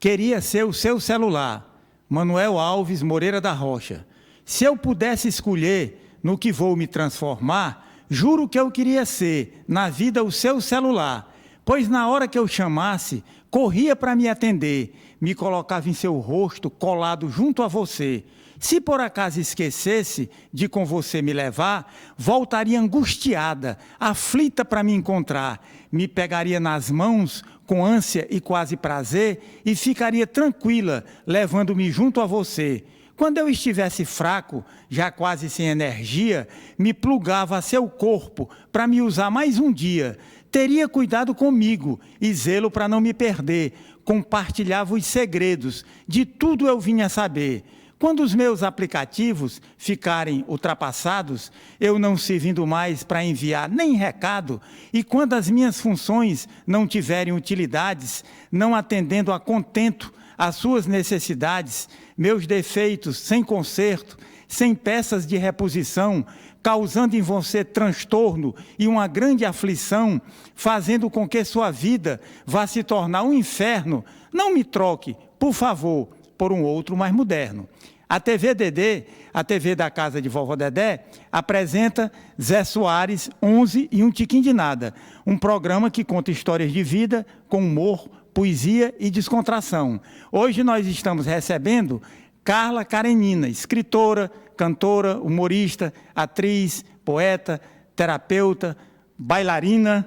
queria ser o seu celular, Manuel Alves Moreira da Rocha. Se eu pudesse escolher no que vou me transformar, juro que eu queria ser, na vida, o seu celular, pois na hora que eu chamasse, corria para me atender, me colocava em seu rosto, colado junto a você. Se por acaso esquecesse de com você me levar, voltaria angustiada, aflita para me encontrar, me pegaria nas mãos com ânsia e quase prazer e ficaria tranquila, levando-me junto a você. Quando eu estivesse fraco, já quase sem energia, me plugava a seu corpo para me usar mais um dia. Teria cuidado comigo e zelo para não me perder. Compartilhava os segredos, de tudo eu vinha saber. Quando os meus aplicativos ficarem ultrapassados, eu não servindo mais para enviar nem recado, e quando as minhas funções não tiverem utilidades, não atendendo a contento às suas necessidades, meus defeitos sem conserto, sem peças de reposição, causando em você transtorno e uma grande aflição, fazendo com que sua vida vá se tornar um inferno, não me troque, por favor, por um outro mais moderno. A TV Dedê, a TV da casa de Vovó Dedé, apresenta Zé Soares, 11 e um tiquinho de nada, um programa que conta histórias de vida com humor, poesia e descontração. Hoje nós estamos recebendo Carla Karenina, escritora, cantora, humorista, atriz, poeta, terapeuta, bailarina,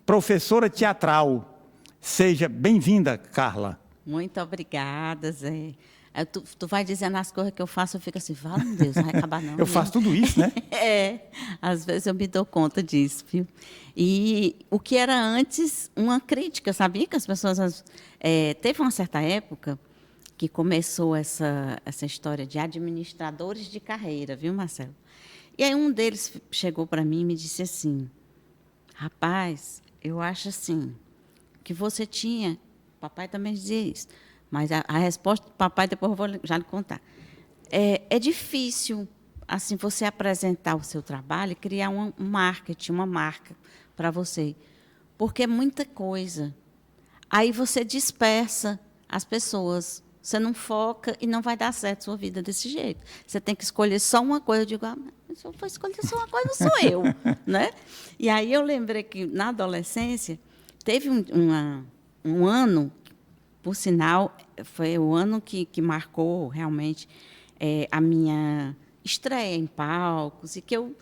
professora teatral. Seja bem-vinda, Carla. Muito obrigada, Zé. Tu vai dizendo as coisas que eu faço, eu fico assim, fala, meu Deus, não vai acabar não. Eu faço tudo isso, né? Às vezes eu me dou conta disso, viu? E o que era antes uma crítica, sabia que as pessoas... teve uma certa época que começou essa história de administradores de carreira, viu, Marcelo? E aí um deles chegou para mim e me disse assim, rapaz, eu acho assim, que você tinha... Papai também dizia isso. Mas a resposta do papai, depois eu vou já lhe contar. É difícil assim, você apresentar o seu trabalho e criar um marketing, uma marca para você. Porque é muita coisa. Aí você dispersa as pessoas. Você não foca e não vai dar certo a sua vida desse jeito. Você tem que escolher só uma coisa. Eu digo, se eu for escolher só uma coisa, sou eu. Né? E aí eu lembrei que, na adolescência, teve um ano... Por sinal, foi o ano que marcou realmente a minha estreia em palcos e que eu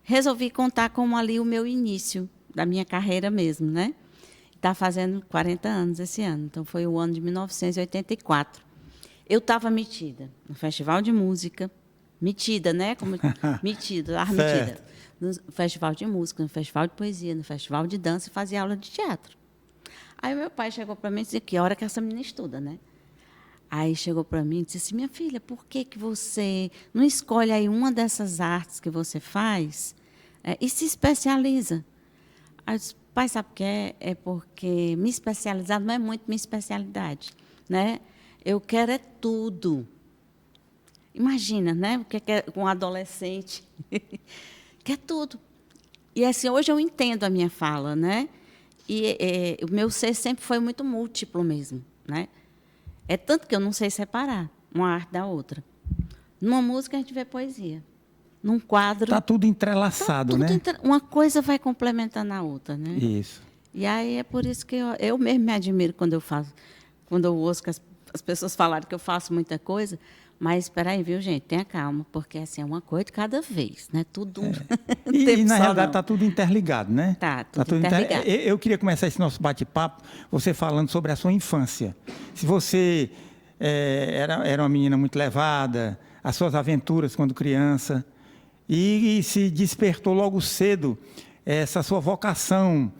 resolvi contar como ali o meu início da minha carreira mesmo, né? Está fazendo 40 anos esse ano, então foi o ano de 1984. Eu estava metida no Festival de Música, metida, né? Metida. No Festival de Música, no Festival de Poesia, no Festival de Dança e fazia aula de teatro. Aí meu pai chegou para mim e disse, que hora que essa menina estuda, né? Aí chegou para mim e disse assim, minha filha, por que você não escolhe aí uma dessas artes que você faz e se especializa? Aí eu disse, pai, sabe o que é? É porque me especializar não é muito minha especialidade, né? Eu quero é tudo. Imagina, né? O que é um adolescente? Quer tudo. E assim, hoje eu entendo a minha fala, né? E o meu ser sempre foi muito múltiplo mesmo, né? É tanto que eu não sei separar uma arte da outra. Numa música, a gente vê poesia. Num quadro... Está tudo entrelaçado, né? Uma coisa vai complementando a outra, né? Isso. E aí é por isso que eu mesmo me admiro quando eu faço, quando eu ouço que as pessoas falarem que eu faço muita coisa. Mas, espera aí, viu, gente? Tenha calma, porque assim, é uma coisa de cada vez, né? Tudo E na realidade, está tudo interligado, né? Tá tudo interligado. Eu queria começar esse nosso bate-papo, você falando sobre a sua infância. Se você era uma menina muito levada, as suas aventuras quando criança, e se despertou logo cedo essa sua vocação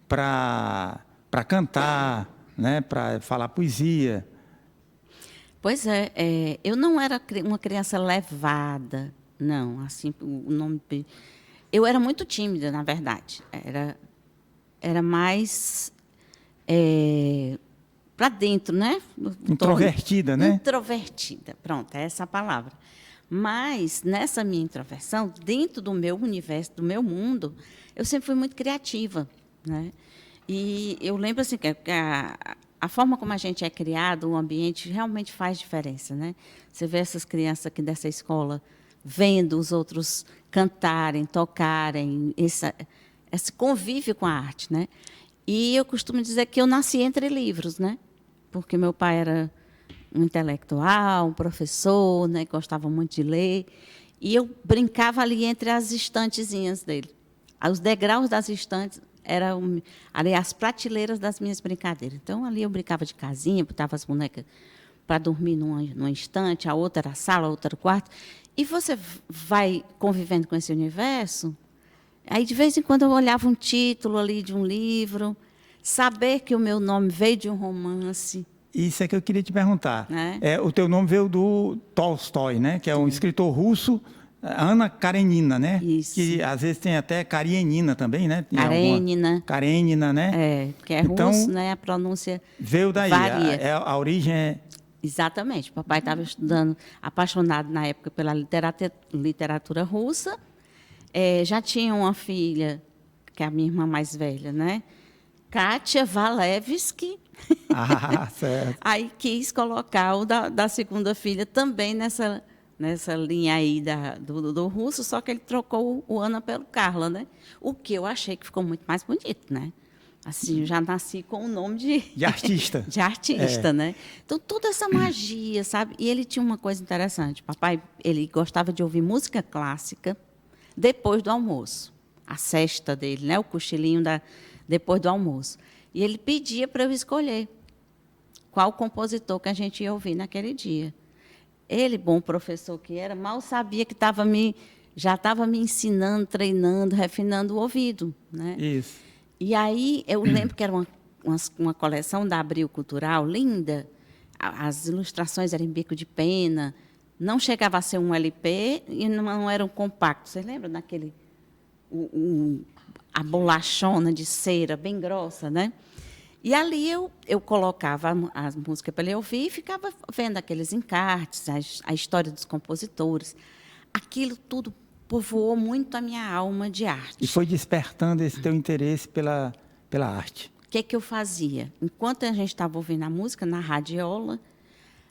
para cantar, né? Para falar poesia. Pois eu não era uma criança levada, não, assim, o nome... Eu era muito tímida, na verdade. Era mais para dentro, né? Introvertida, né? Introvertida, pronto, é essa a palavra. Mas, nessa minha introversão, dentro do meu universo, do meu mundo, eu sempre fui muito criativa, né? E eu lembro assim, que a forma como a gente é criado, o ambiente realmente faz diferença, né? Você vê essas crianças aqui dessa escola vendo os outros cantarem, tocarem, esse convívio com a arte, né? E eu costumo dizer que eu nasci entre livros, né? Porque meu pai era um intelectual, um professor, né? Gostava muito de ler. E eu brincava ali entre as estantezinhas dele. Os degraus das estantes eram ali as prateleiras das minhas brincadeiras. Então, ali eu brincava de casinha, botava as bonecas para dormir numa estante, a outra era a sala, a outra era o quarto. E você vai convivendo com esse universo, aí, de vez em quando, eu olhava um título ali de um livro, saber que o meu nome veio de um romance. Isso é que eu queria te perguntar. Né? O teu nome veio do Tolstói, né? Que é um escritor russo, Ana Karenina, né? Isso. Que às vezes tem até Karenina também, né? Tem Karenina. Karenina, né? Que é então, russo, né? A pronúncia veio daí. varia. A origem é... Exatamente. Papai estava estudando, apaixonado na época pela literatura russa. Já tinha uma filha, que é a minha irmã mais velha, né? Kátia Walewski. Ah, certo. Aí quis colocar o da segunda filha também nessa linha aí do russo, só que ele trocou o Ana pelo Carla, né? O que eu achei que ficou muito mais bonito, né? Assim, eu já nasci com o nome de artista. De artista, né? Então, toda essa magia, sabe? E ele tinha uma coisa interessante. Papai, ele gostava de ouvir música clássica depois do almoço. A sesta dele, né? O cochilinho depois do almoço. E ele pedia para eu escolher qual compositor que a gente ia ouvir naquele dia. Ele, bom professor que era, mal sabia que já estava me ensinando, treinando, refinando o ouvido, né? Isso. E aí, eu lembro que era uma coleção da Abril Cultural, linda. As ilustrações eram em bico de pena. Não chegava a ser um LP e não era um compacto. Vocês lembram daquele... a bolachona de cera, bem grossa, né? E ali eu colocava as músicas para ele ouvir e ficava vendo aqueles encartes, a história dos compositores. Aquilo tudo povoou muito a minha alma de arte. E foi despertando esse teu interesse pela arte. O que eu fazia? Enquanto a gente estava ouvindo a música, na radiola,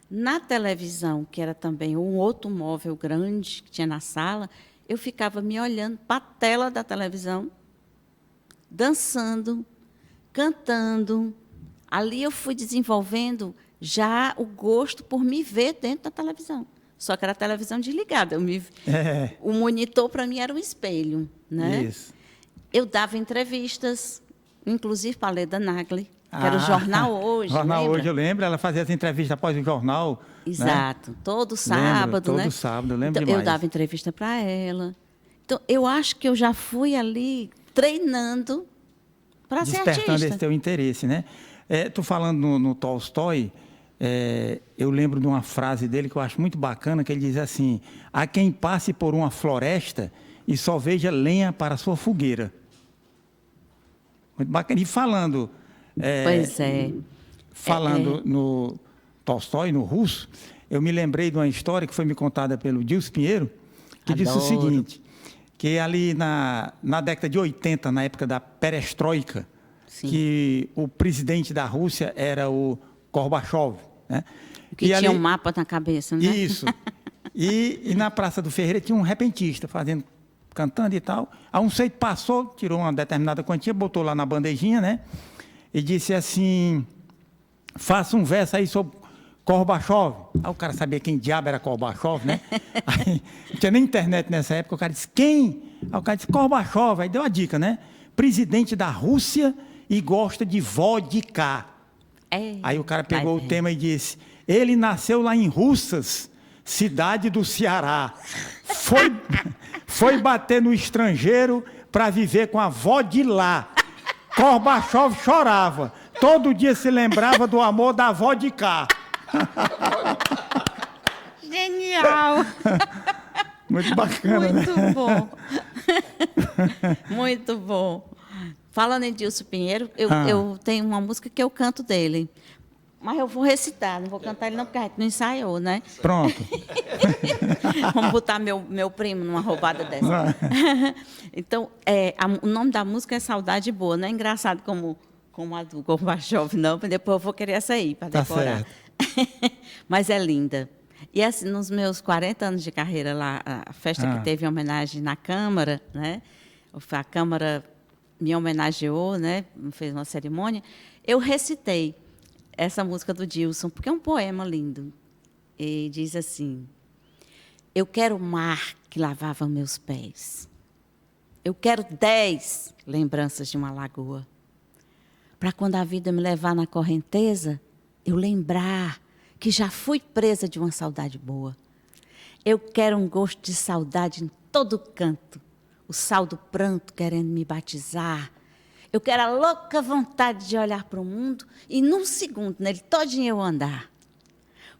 na televisão, que era também um outro móvel grande que tinha na sala, eu ficava me olhando para a tela da televisão, dançando, cantando. Ali eu fui desenvolvendo já o gosto por me ver dentro da televisão. Só que era a televisão desligada. O monitor, para mim, era um espelho. Né? Isso. Eu dava entrevistas, inclusive para a Leda Nagli, que era o Jornal Hoje. Jornal lembra? Hoje, eu lembro. Ela fazia as entrevistas após o jornal. Exato. Né? Todo sábado. Todo sábado, eu lembro então, demais. Eu dava entrevista para ela. Então, eu acho que eu já fui ali treinando para ser artista. Despertando esse teu interesse, né? Tu falando no Tolstói, eu lembro de uma frase dele que eu acho muito bacana, que ele diz assim: há quem passe por uma floresta e só veja lenha para a sua fogueira. Muito bacana. E falando... Pois é. Falando no Tolstói, no russo, eu me lembrei de uma história que foi me contada pelo Dilson Pinheiro, que disse o seguinte, que ali na década de 80, na época da perestroika, sim, que o presidente da Rússia era o Gorbachev, né? Que e tinha um mapa na cabeça, né? Isso. E na Praça do Ferreira tinha um repentista cantando e tal. Aí um sujeito passou, tirou uma determinada quantia, botou lá na bandejinha, né? E disse assim: faça um verso aí sobre Gorbachev. Aí o cara sabia quem diabo era Gorbachev, né? Aí, não tinha nem internet nessa época. O cara disse: quem? Aí o cara disse: Gorbachev. Aí deu a dica, né? Presidente da Rússia e gosta de vodka. Aí o cara pegou o tema e disse: ele nasceu lá em Russas, cidade do Ceará. Foi bater no estrangeiro para viver com a avó de lá. Gorbachev chorava. Todo dia se lembrava do amor da avó de cá. Genial! Muito bacana, muito né? Bom. Muito bom. Falando em Dilson Pinheiro, eu tenho uma música que eu canto dele. Mas eu vou recitar, não vou cantar ele não, porque a gente não ensaiou, né? Pronto. Vamos botar meu primo numa roubada dessa. Então, o nome da música é Saudade Boa, né? Engraçado como como a do Gorbachev, não, mas depois eu vou querer essa aí para Tá decorar. Mas é linda. E assim, nos meus 40 anos de carreira lá, a festa que teve em homenagem na Câmara, né? A Câmara me homenageou, né? Fez uma cerimônia. Eu recitei essa música do Dilson, porque é um poema lindo. E diz assim: eu quero o mar que lavava meus pés. Eu quero 10 lembranças de uma lagoa. Para quando a vida me levar na correnteza, eu lembrar que já fui presa de uma saudade boa. Eu quero um gosto de saudade em todo canto, o sal do pranto querendo me batizar. Eu quero a louca vontade de olhar para o mundo e, num segundo, nele todinho eu andar.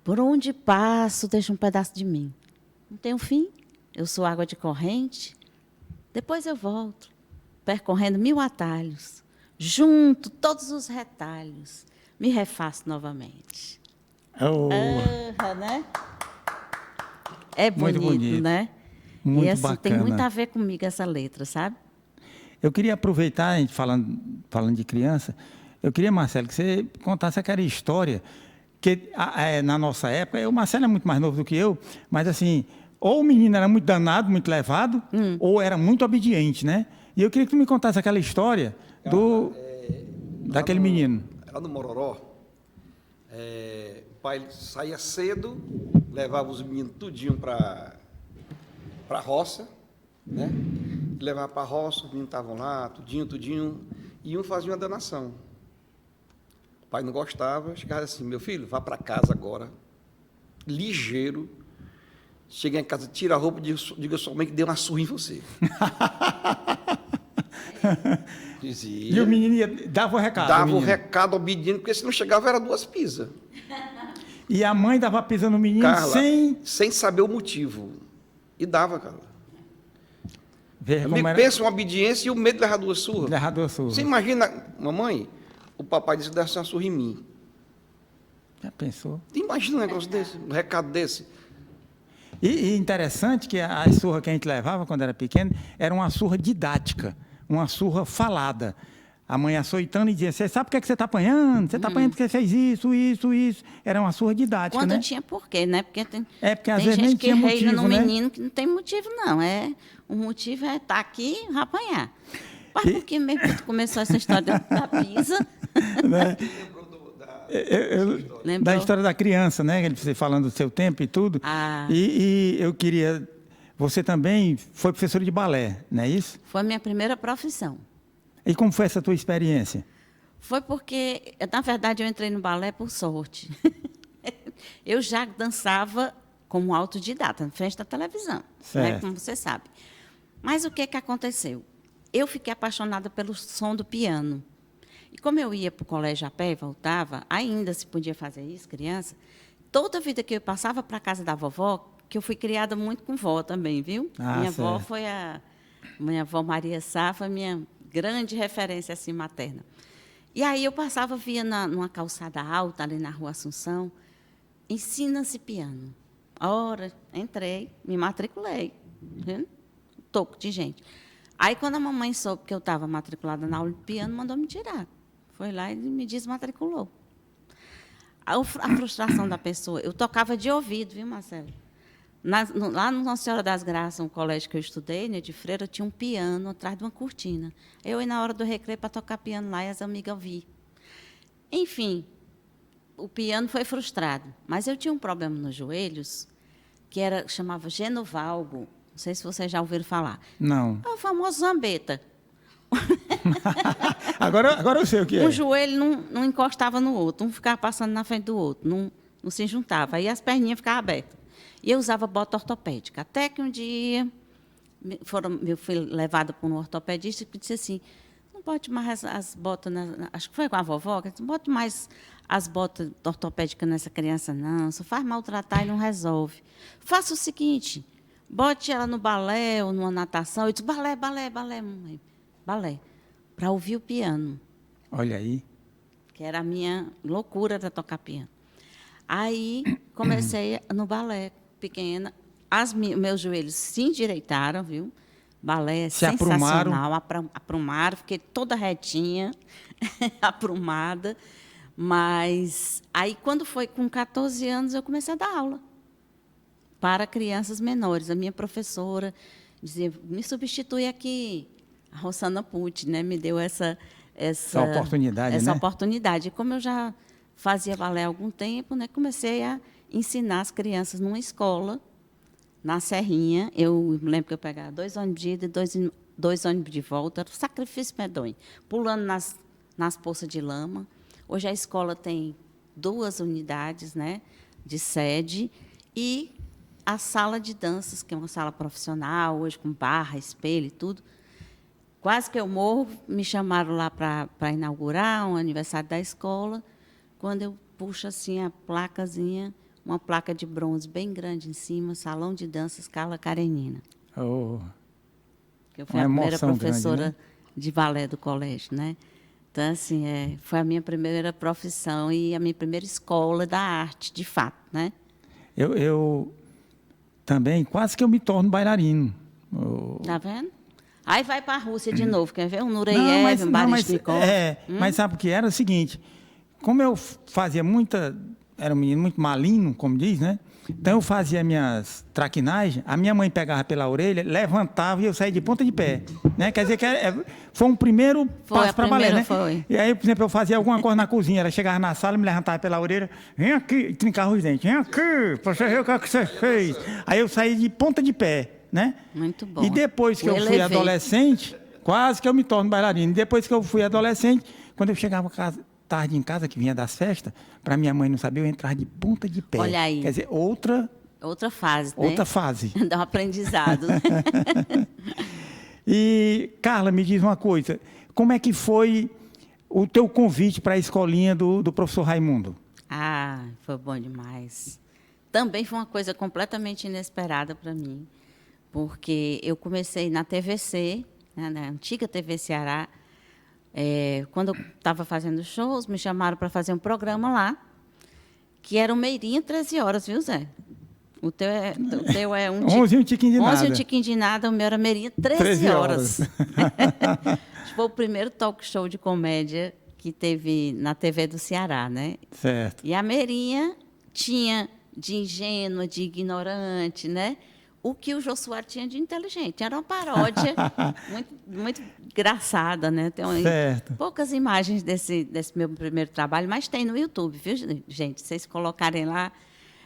Por onde passo, deixa um pedaço de mim. Não tenho fim, eu sou água de corrente. Depois eu volto, percorrendo 1000 atalhos, junto todos os retalhos, me refaço novamente. Oh, né? É muito bonito, né? muito e assim, bacana. tem muito a ver comigo essa letra, sabe? Eu queria aproveitar, a gente falando de criança, eu queria, Marcelo, que você contasse aquela história, que na nossa época, o Marcelo é muito mais novo do que eu, mas assim, ou o menino era muito danado, muito levado, ou era muito obediente, né? E eu queria que tu me contasse aquela história daquele menino. Lá no Mororó, o pai saía cedo, levava os meninos tudinho para a roça, né? Levava para a roça, os meninos estavam lá, tudinho, e um fazia uma danação. O pai não gostava, chegava assim: meu filho, vá para casa agora, ligeiro, chega em casa, tira a roupa, diga sua mãe que deu uma surra em você. Dizia. E o menino dava o recado. Dava o recado obediente, porque se não chegava era 2 pisas. E a mãe dava pisando no menino, Carla, sem saber o motivo. E dava, Carla. ver Me pensa uma obediência e o medo de levar 2 surras. Levar 2 surras. Você imagina, mamãe, o papai disse que desse uma surra em mim. Já pensou? Você imagina um negócio desse, um recado desse? E interessante que a surra que a gente levava quando era pequeno era uma surra didática, uma surra falada. A mãe açoitando e dizia: você sabe por que você está apanhando? Você está apanhando porque você fez isso. Era uma surra didática, Quando né? tinha porquê, né? Porque tem às vezes nem gente que tinha reina motivo, no né? menino que não tem motivo, não. O motivo é estar aqui e vai apanhar. Mas por que mesmo que tu começou essa história da pisa? Né? Lembrou? Da história da criança, né? Você falando do seu tempo e tudo. E eu queria... Você também foi professora de balé, não é isso? Foi a minha primeira profissão. E como foi essa tua experiência? Foi porque, na verdade, eu entrei no balé por sorte. Eu já dançava como autodidata, na frente da televisão, né, como você sabe. Mas o que aconteceu? Eu fiquei apaixonada pelo som do piano. E como eu ia para o colégio a pé e voltava, ainda se podia fazer isso, criança, toda a vida que eu passava para a casa da vovó, que eu fui criada muito com vó também, viu? Minha avó foi minha avó Maria Sá, foi minha grande referência assim, materna. E aí eu passava, via numa calçada alta, ali na Rua Assunção, ensina-se piano. Ora, entrei, me matriculei. Vendo? Toco de gente. Aí, quando a mamãe soube que eu estava matriculada na aula de piano, mandou me tirar. Foi lá e me desmatriculou. A frustração da pessoa. Eu tocava de ouvido, viu, Marcelo? Lá no Nossa Senhora das Graças, um colégio que eu estudei, né, de freira, tinha um piano atrás de uma cortina. Eu ia na hora do recreio para tocar piano lá e as amigas ouviam. Enfim, o piano foi frustrado. Mas eu tinha um problema nos joelhos, que chamava genovalgo. Não sei se vocês já ouviram falar. Não. É o famoso zambeta. Agora eu sei o que é. Um joelho não encostava no outro, um ficava passando na frente do outro, não se juntava. Aí as perninhas ficavam abertas. E eu usava bota ortopédica. Até que um dia eu fui levada por um ortopedista que disse assim: não bote mais as botas, acho que foi com a vovó, que disse: não bote mais as botas ortopédicas nessa criança, não. Só faz maltratar e não resolve. Faça o seguinte, bote ela no balé ou numa natação. Eu disse: balé, mamãe. Balé. Para ouvir o piano. Olha aí. Que era a minha loucura de tocar piano. Aí comecei no balé, pequena. Meus joelhos se endireitaram, viu? balé é Se aprumaram? sensacional. Aprumaram, fiquei toda retinha, aprumada. Mas aí, quando foi com 14 anos, eu comecei a dar aula para crianças menores. A minha professora dizia, me substitui aqui, a Rosana Pucci, né? Me deu essa oportunidade, essa né? oportunidade. E como eu já fazia balé há algum tempo, né? Comecei a ensinar as crianças numa escola, na Serrinha. Eu me lembro que eu pegava 2 ônibus de ida e 2 ônibus de volta. Era um sacrifício medonho. Pulando nas poças de lama. Hoje a escola tem 2 unidades, né, de sede e a sala de danças, que é uma sala profissional, hoje com barra, espelho e tudo. Quase que eu morro, me chamaram lá para inaugurar um aniversário da escola, quando eu puxo assim a placazinha, uma placa de bronze bem grande em cima, Salão de Danças Carla Karenina. Oh, Que eu fui uma a primeira emoção professora grande, né? de balé do colégio, né? Então, assim, foi a minha primeira profissão e a minha primeira escola da arte, de fato, né? Eu também, quase que eu me torno bailarino. Tá vendo? Aí vai para a Rússia de novo, quer ver? Um Não, Nureyev, um mas, Baryshnikov. mas sabe o que era? O seguinte, como eu fazia era um menino muito malino, como diz, né? Então eu fazia minhas traquinagens, a minha mãe pegava pela orelha, levantava e eu saía de ponta de pé, né? Quer dizer que foi um primeiro passo para balé, né? Foi. E aí, por exemplo, eu fazia alguma coisa na cozinha, ela chegava na sala, me levantava pela orelha, vem aqui, e trincava os dentes, vem aqui, para você ver o que você fez. Aí eu saí de ponta de pé, né? Muito bom. E depois que eu fui adolescente, quase que eu me torno bailarino. Depois que eu fui adolescente, quando eu chegava tarde em casa, que vinha das festas, para minha mãe não saber, eu entrava de ponta de pé. Olha aí. Quer dizer, outra fase, né? outra fase. Dá um aprendizado. E, Carla, me diz uma coisa, como é que foi o teu convite para a escolinha do professor Raimundo? Ah, foi bom demais. Também foi uma coisa completamente inesperada para mim, porque eu comecei na TVC, né, na antiga TV Ceará. Quando eu estava fazendo shows, me chamaram para fazer um programa lá, que era o Meirinha 13 horas, viu, Zé? O teu é um 11 e um tiquinho de 11 nada. e um tiquinho de nada, o meu era Meirinha 13 horas. Foi o primeiro talk show de comédia que teve na TV do Ceará, né? Certo. E a Meirinha tinha de ingênua, de ignorante, né? O que o Jô Soares tinha de inteligente. Era uma paródia muito, muito engraçada, né? Tem poucas imagens desse meu primeiro trabalho, mas tem no YouTube, viu, gente? Se vocês colocarem lá,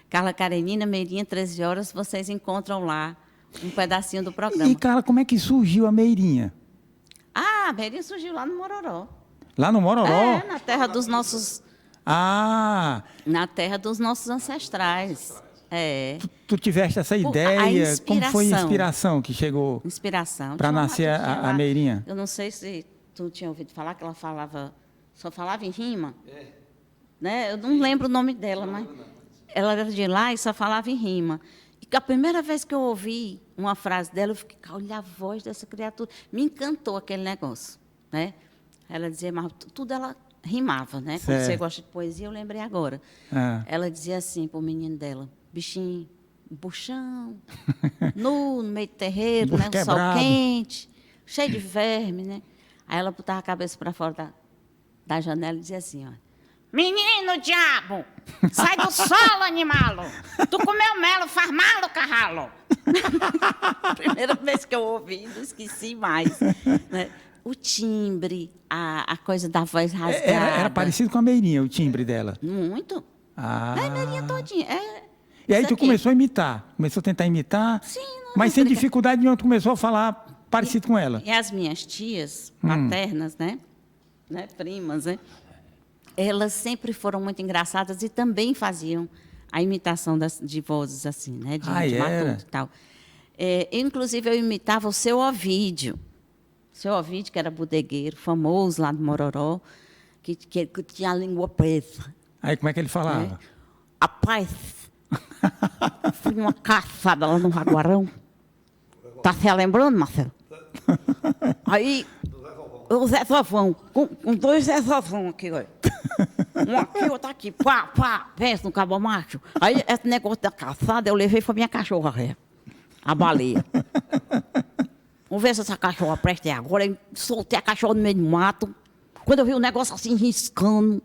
Carla Karenina, Meirinha, 13 horas, vocês encontram lá um pedacinho do programa. E, Carla, como é que surgiu a Meirinha? Ah, a Meirinha surgiu lá no Mororó. Lá no Mororó? Na terra dos nossos... Ah! Na terra dos nossos ancestrais. Tu tiveste essa ideia? Como foi a inspiração que chegou? Inspiração. Para nascer a Meirinha? Eu não sei se tu tinha ouvido falar que ela só falava em rima. Né? Eu não lembro o nome dela, mas ela era de lá e só falava em rima. E a primeira vez que eu ouvi uma frase dela, eu fiquei, olha a voz dessa criatura. Me encantou aquele negócio. Né? Ela dizia, mas tudo ela rimava, né? Como você gosta de poesia, eu lembrei agora. Ela dizia assim para o menino dela, bichinho, buchão, nu, no meio do terreiro, né? Um sol quente, cheio de verme, né? Aí ela botava a cabeça para fora da janela e dizia assim, ó, menino diabo, sai do solo, animalo, tu comeu melo, faz malo, carralo. Primeira vez que eu ouvi, não esqueci mais, né? O timbre, a coisa da voz rasgada. Era parecido com a Meirinha, o timbre dela? Muito. Ah. A Meirinha todinha. E aí tu começou a imitar? Começou a tentar imitar? Sim. Mas sem dificuldade nenhuma, tu começou a falar parecido com ela? E as minhas tias paternas, né? Primas, né? Elas sempre foram muito engraçadas e também faziam a imitação de vozes assim, né? De matuto e tal. Inclusive, eu imitava o seu Ovídio. Seu Ovídio, que era bodegueiro, famoso lá do Mororó, que tinha a língua presa. Aí, como é que ele falava? Rapaz, fui numa caçada lá no Jaguarão. Tá se lembrando, Marcelo? Aí, o Zé Sofão, com 2 Zé Sofão aqui, olha. Um aqui, outro aqui, pá, pensa no cabo macho. Aí, esse negócio da caçada, eu levei para minha cachorra, a baleia. Vamos ver se essa cachorra presta até agora. Eu soltei a cachorra no meio do mato. Quando eu vi o negócio assim, riscando,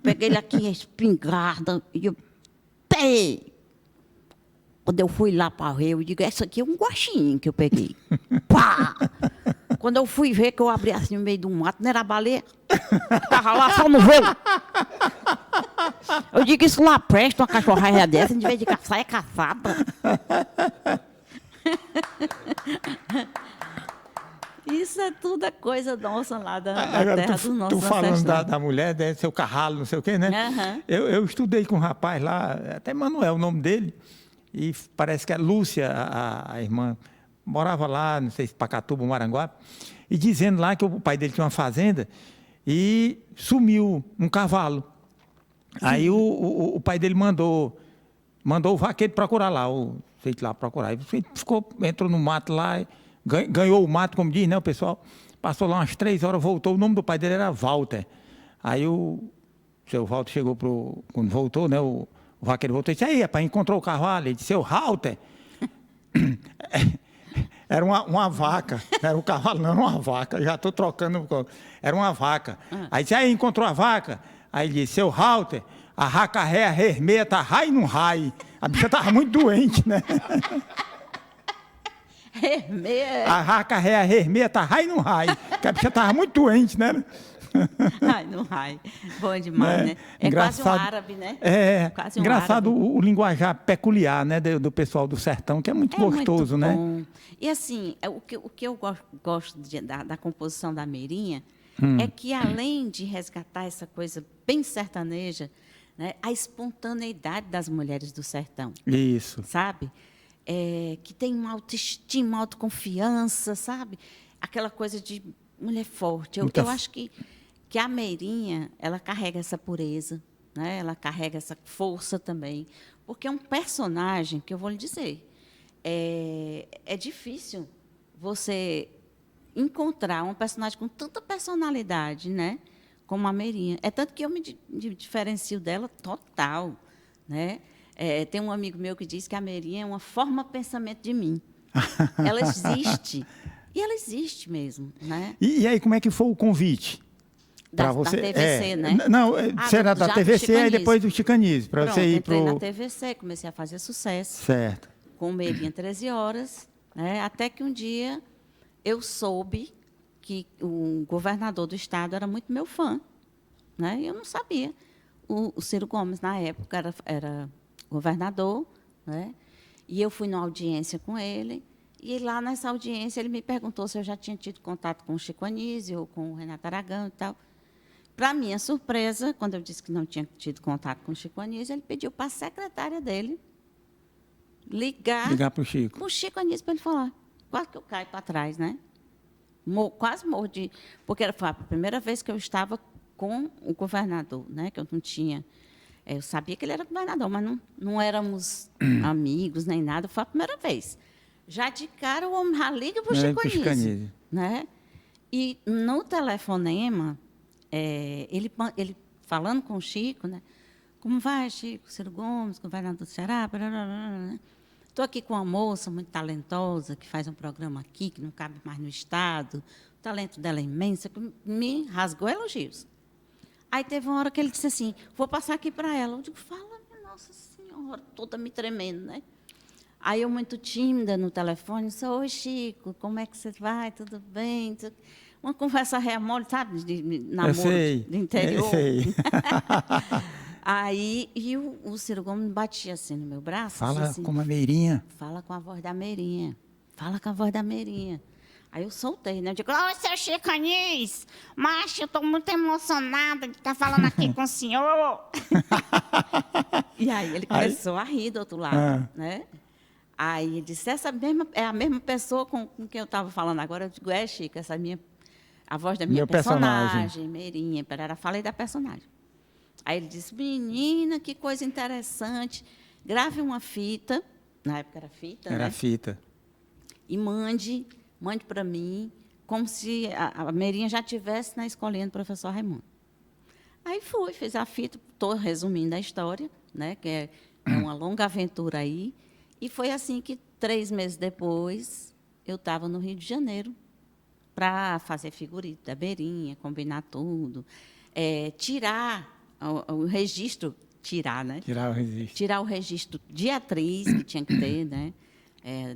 peguei ele aqui, a espingarda, e eu... Pei! Quando eu fui lá para o rio, eu digo, essa aqui é um guaxinim que eu peguei. Pá! Quando eu fui ver que eu abri assim no meio do mato, não era baleia. Estava lá só no voo. Eu digo, isso lá presta uma cachorraia dessa, em vez de caçar, é caçada. Isso é tudo a coisa nossa lá da terra do nosso Tu falando ancestral. da mulher, deve ser o carralo, não sei o quê, né? Aham. Eu estudei com um rapaz lá, até Manuel o nome dele, e parece que a Lúcia, a irmã, morava lá, não sei se Pacatuba, Maranguape, e dizendo lá que o pai dele tinha uma fazenda e sumiu um cavalo. Aí o pai dele mandou o vaqueiro procurar lá, feito lá procurar. Aí entrou no mato lá, ganhou o mato, como diz, né, o pessoal. Passou lá umas 3 horas, voltou. O nome do pai dele era Walter. Aí o seu Walter chegou quando voltou, né, o vaqueiro voltou e disse, aí, rapaz, encontrou o cavalo. Ele disse, seu Walter, era uma vaca. Não era um cavalo, não, era uma vaca. Já estou trocando. Era uma vaca. Aí disse, aí, encontrou a vaca? Aí ele disse, seu Walter, a racarré, a vermelha, tá rai no rai. A bicha estava muito doente, né? A racarré, a vermelha, tá rai no rai. Porque a bicha estava muito doente, né? Ai, no raio. Bom demais, né? É quase um árabe, né? É, quase um engraçado árabe. o linguajar peculiar, né, do pessoal do sertão, que é muito gostoso, muito né? bom. E assim, o que eu gosto da composição da Meirinha é que, além de resgatar essa coisa bem sertaneja, né, a espontaneidade das mulheres do sertão, Isso. sabe? Que tem uma autoestima, autoconfiança, sabe? Aquela coisa de mulher forte. Eu acho que a Meirinha, ela carrega essa pureza, né? Ela carrega essa força também, porque é um personagem que eu vou lhe dizer, é difícil você encontrar um personagem com tanta personalidade, né, como a Meirinha. É tanto que eu me diferencio dela total, né? Tem um amigo meu que diz que a Meirinha é uma forma pensamento de mim. Ela existe. E ela existe mesmo, né? E aí, como é que foi o convite? Da você, TVC, né? Não, será da já TVC do e depois do Chicanise, para você ir entrei pro... na TVC, comecei a fazer sucesso. Certo. Com Meirinha 13 horas, né? Até que um dia eu soube que o governador do estado era muito meu fã, né? E eu não sabia. O Ciro Gomes, na época, era governador, né? E eu fui numa audiência com ele, e lá nessa audiência ele me perguntou se eu já tinha tido contato com o Chico Anísio ou com o Renato Aragão e tal. Para minha surpresa, quando eu disse que não tinha tido contato com o Chico Anísio, ele pediu para a secretária dele ligar para o Chico. para o Chico Anísio para ele falar. Quase que eu caio para trás, né? Quase morro de... Porque foi a primeira vez que eu estava com o governador, né? Que eu não tinha... Eu sabia que ele era governador, mas não éramos amigos nem nada. Foi a primeira vez. Já de cara, o homem já liga para o Chico Anísio, né? E no telefonema, ele falando com o Chico, né? Como vai, Chico? Ciro Gomes, governador do Ceará, estou aqui com uma moça muito talentosa, que faz um programa aqui, que não cabe mais no Estado. O talento dela é imenso, que me rasgou elogios. Aí teve uma hora que ele disse assim, vou passar aqui para ela. Eu digo, fala, minha Nossa Senhora, toda me tremendo, né? Aí eu, muito tímida no telefone, disse, oi, Chico, como é que você vai? Tudo bem? Uma conversa remole, sabe, de namoro de interior. Eu sei. Aí, e o Ciro Gomes batia assim no meu braço. Fala assim, com a Meirinha. Fala com a voz da Meirinha. Fala com a voz da Meirinha. Aí eu soltei, né? Eu digo, ô, seu Chico Anísio, macho, eu estou muito emocionada de estar falando aqui com o senhor. E aí ele começou a rir do outro lado, né? Aí ele disse, é a mesma pessoa com quem eu estava falando agora. Eu digo, Chico, a voz da minha personagem, Meirinha. Falei da personagem. Aí ele disse, menina, que coisa interessante. Grave uma fita, na época era fita, Era né? fita. E mande para mim, como se a Meirinha já estivesse na escolinha do professor Raimundo. Aí fiz a fita, estou resumindo a história, né? Que é uma longa aventura aí. E foi assim que, 3 meses depois, eu estava no Rio de Janeiro para fazer figurino da Beirinha, combinar tudo, tirar o registro, né? Tirar o registro. Tirar o registro de atriz, que tinha que ter, né?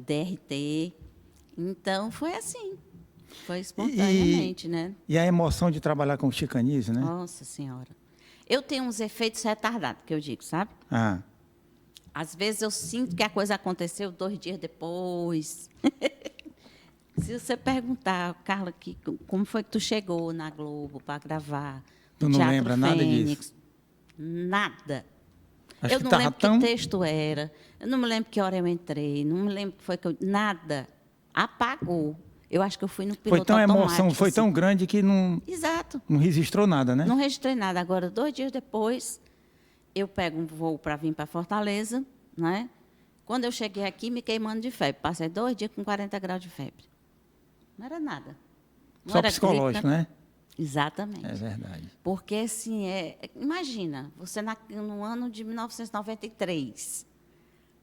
DRT. Então, foi assim. Foi espontaneamente, né? E a emoção de trabalhar com o Chico Anísio, né? Nossa Senhora. Eu tenho uns efeitos retardados, que eu digo, sabe? Ah, Às vezes eu sinto que a coisa aconteceu 2 dias depois. Se você perguntar, Carla, como foi que tu chegou na Globo para gravar? Tu não Teatro lembra nada Fênix? disso? Nada. acho Eu que não tava lembro tão... que texto era, eu não me lembro que hora eu entrei, não me lembro que foi que eu... Nada. Apagou. Eu acho que eu fui no piloto Foi tão automático. emoção, foi assim. tão grande que não Exato. registrou nada, né? Não registrei nada. Agora, 2 dias depois, eu pego um voo para vir para Fortaleza, né? Quando eu cheguei aqui, me queimando de febre. Passei 2 dias com 40 graus de febre. Não era nada. Não Só era psicológico, gripe, né? Exatamente. É verdade. Porque, assim, imagina, você no ano de 1993,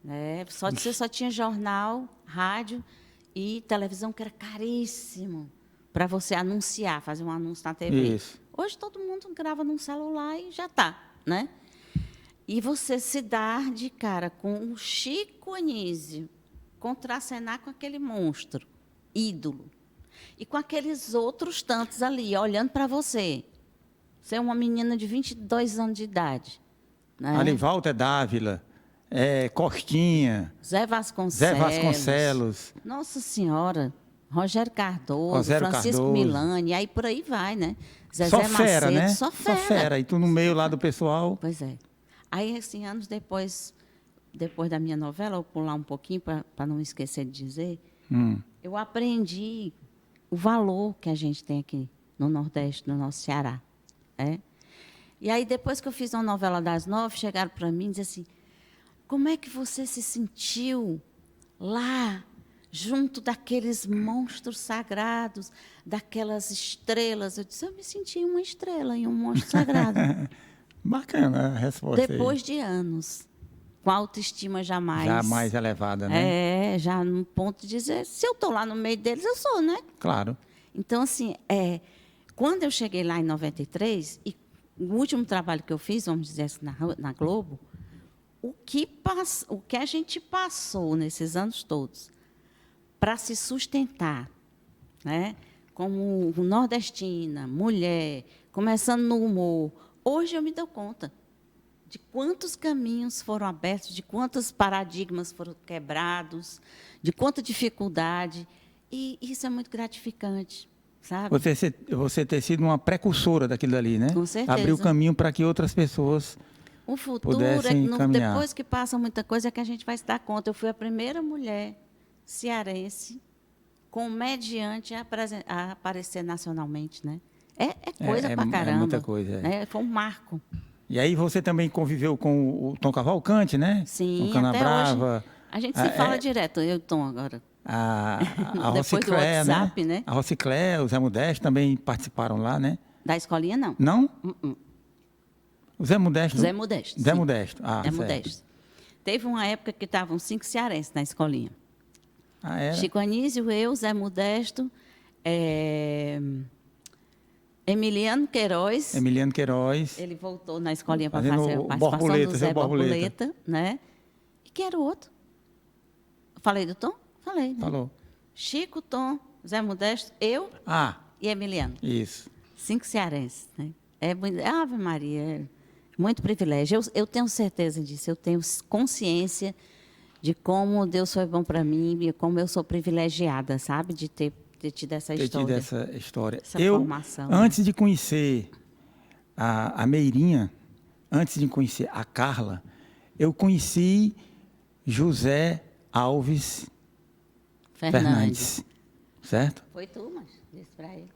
né? Você só tinha jornal, rádio e televisão, que era caríssimo para você anunciar, fazer um anúncio na TV. Isso. Hoje todo mundo grava num celular e já está, né? E você se dar de cara com o Chico Anísio, contracenar com aquele monstro, ídolo, e com aqueles outros tantos ali, olhando para você. Você é uma menina de 22 anos de idade. Né? Ali, Walter Dávila, Costinha, Zé Vasconcelos. Zé Vasconcelos. Nossa Senhora. Rogério Cardoso, Rogério Francisco Cardoso. Milani, aí por aí vai, né? Só Zezé fera, Macedo, né? Só fera. Só fera. E tu no meio lá do pessoal. Pois é. Aí, assim, anos depois da minha novela, eu vou pular um pouquinho para não esquecer de dizer, eu aprendi o valor que a gente tem aqui no Nordeste, no nosso Ceará. E aí, depois que eu fiz uma novela das 9, chegaram para mim e disseram assim, como é que você se sentiu lá, junto daqueles monstros sagrados, daquelas estrelas? Eu disse, eu me senti uma estrela e um monstro sagrado. Bacana a resposta. Depois de anos, com a autoestima jamais elevada, né? Já no ponto de dizer, se eu estou lá no meio deles, eu sou, né? Claro. Então, assim, quando eu cheguei lá em 93, e o último trabalho que eu fiz, vamos dizer assim, na Globo, o que a gente passou nesses anos todos para se sustentar, né? Como nordestina, mulher, começando no humor. Hoje eu me dou conta de quantos caminhos foram abertos, de quantos paradigmas foram quebrados, de quanta dificuldade. E isso é muito gratificante, sabe? Você ter sido uma precursora daquilo ali, né? Com certeza. Abriu o caminho para que outras pessoas O futuro, pudessem caminhar. depois que passa muita coisa, é que a gente vai se dar conta. Eu fui a primeira mulher cearense comediante a aparecer nacionalmente, né? É coisa pra caramba. É muita coisa. Né? Foi um marco. E aí você também conviveu com o Tom Cavalcante, né? Sim, com Cana até Brava. hoje. A gente se fala direto, eu e o Tom agora. A Depois do Rociclé, WhatsApp, né? A Rociclé, o Zé Modesto também participaram lá, né? Da escolinha, não. Não? O Zé Modesto? Zé Modesto. Zé sim. Modesto. Ah, Zé certo. Modesto. Teve uma época que estavam 5 cearenses na escolinha. Ah, era? Chico Anísio, eu, Zé Modesto, Emiliano Queiroz. Emiliano Queiroz. Ele voltou na escolinha para Fazendo fazer a o participação Borboleta, do Zé Zé Borboleta. Borboleta, né? E que era o outro? Falei do Tom? Falei, né? Falou. Chico, Tom, Zé Modesto, eu Ah, e Emiliano. isso. 5 cearenses, né? Ave Maria, é muito privilégio. Eu tenho certeza disso, eu tenho consciência de como Deus foi bom para mim e como eu sou privilegiada, sabe? De ter tido essa história. Essa história. Essa formação. Antes de conhecer a Meirinha, antes de conhecer a Carla, eu conheci José Alves Fernandes. Certo? Foi tu, mas disse para ele.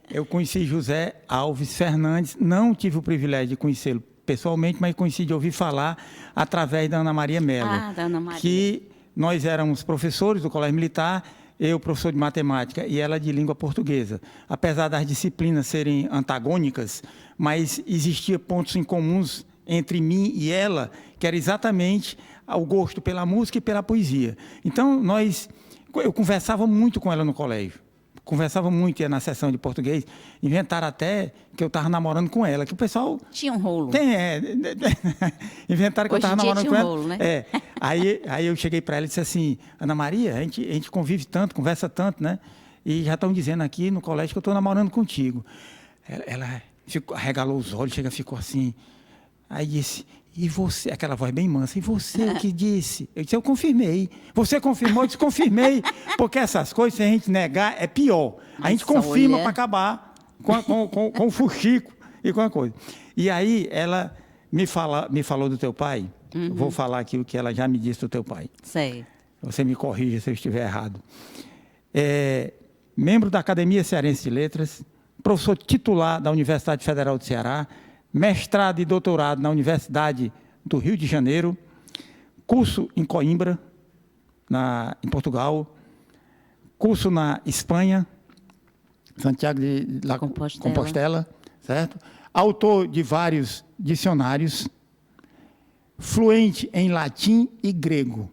Eu conheci José Alves Fernandes, não tive o privilégio de conhecê-lo pessoalmente, mas conheci de ouvir falar através da Ana Maria Mello. Ah, da Ana Maria. Que nós éramos professores do Colégio Militar, eu professor de matemática e ela de língua portuguesa. Apesar das disciplinas serem antagônicas, mas existia pontos em comuns entre mim e ela, que era exatamente o gosto pela música e pela poesia. Então, nós Eu conversava muito com ela no colégio. Conversava muito, ia na sessão de português. Inventaram até que eu estava namorando com ela, que o pessoal... Tinha um rolo. Inventaram que eu estava namorando com ela. Rolo, né? Aí eu cheguei para ela e disse assim, Ana Maria, a gente convive tanto, conversa tanto, né? E já estão dizendo aqui no colégio que eu estou namorando contigo. Ela arregalou os olhos, ficou assim. Aí disse, e você? Aquela voz bem mansa, e você o que disse? Eu disse, eu confirmei. Você confirmou? Eu disse, confirmei. Porque essas coisas, se a gente negar, é pior. A gente confirma para acabar com o fuxico e com a coisa. E aí ela me falou do teu pai. Vou falar aqui o que ela já me disse do teu pai. Sei. Você me corrija se eu estiver errado. Membro da Academia Cearense de Letras, professor titular da Universidade Federal do Ceará, mestrado e doutorado na Universidade do Rio de Janeiro, curso em Coimbra, em Portugal, curso na Espanha, Santiago de Compostela, certo? Autor de vários dicionários, fluente em latim e grego.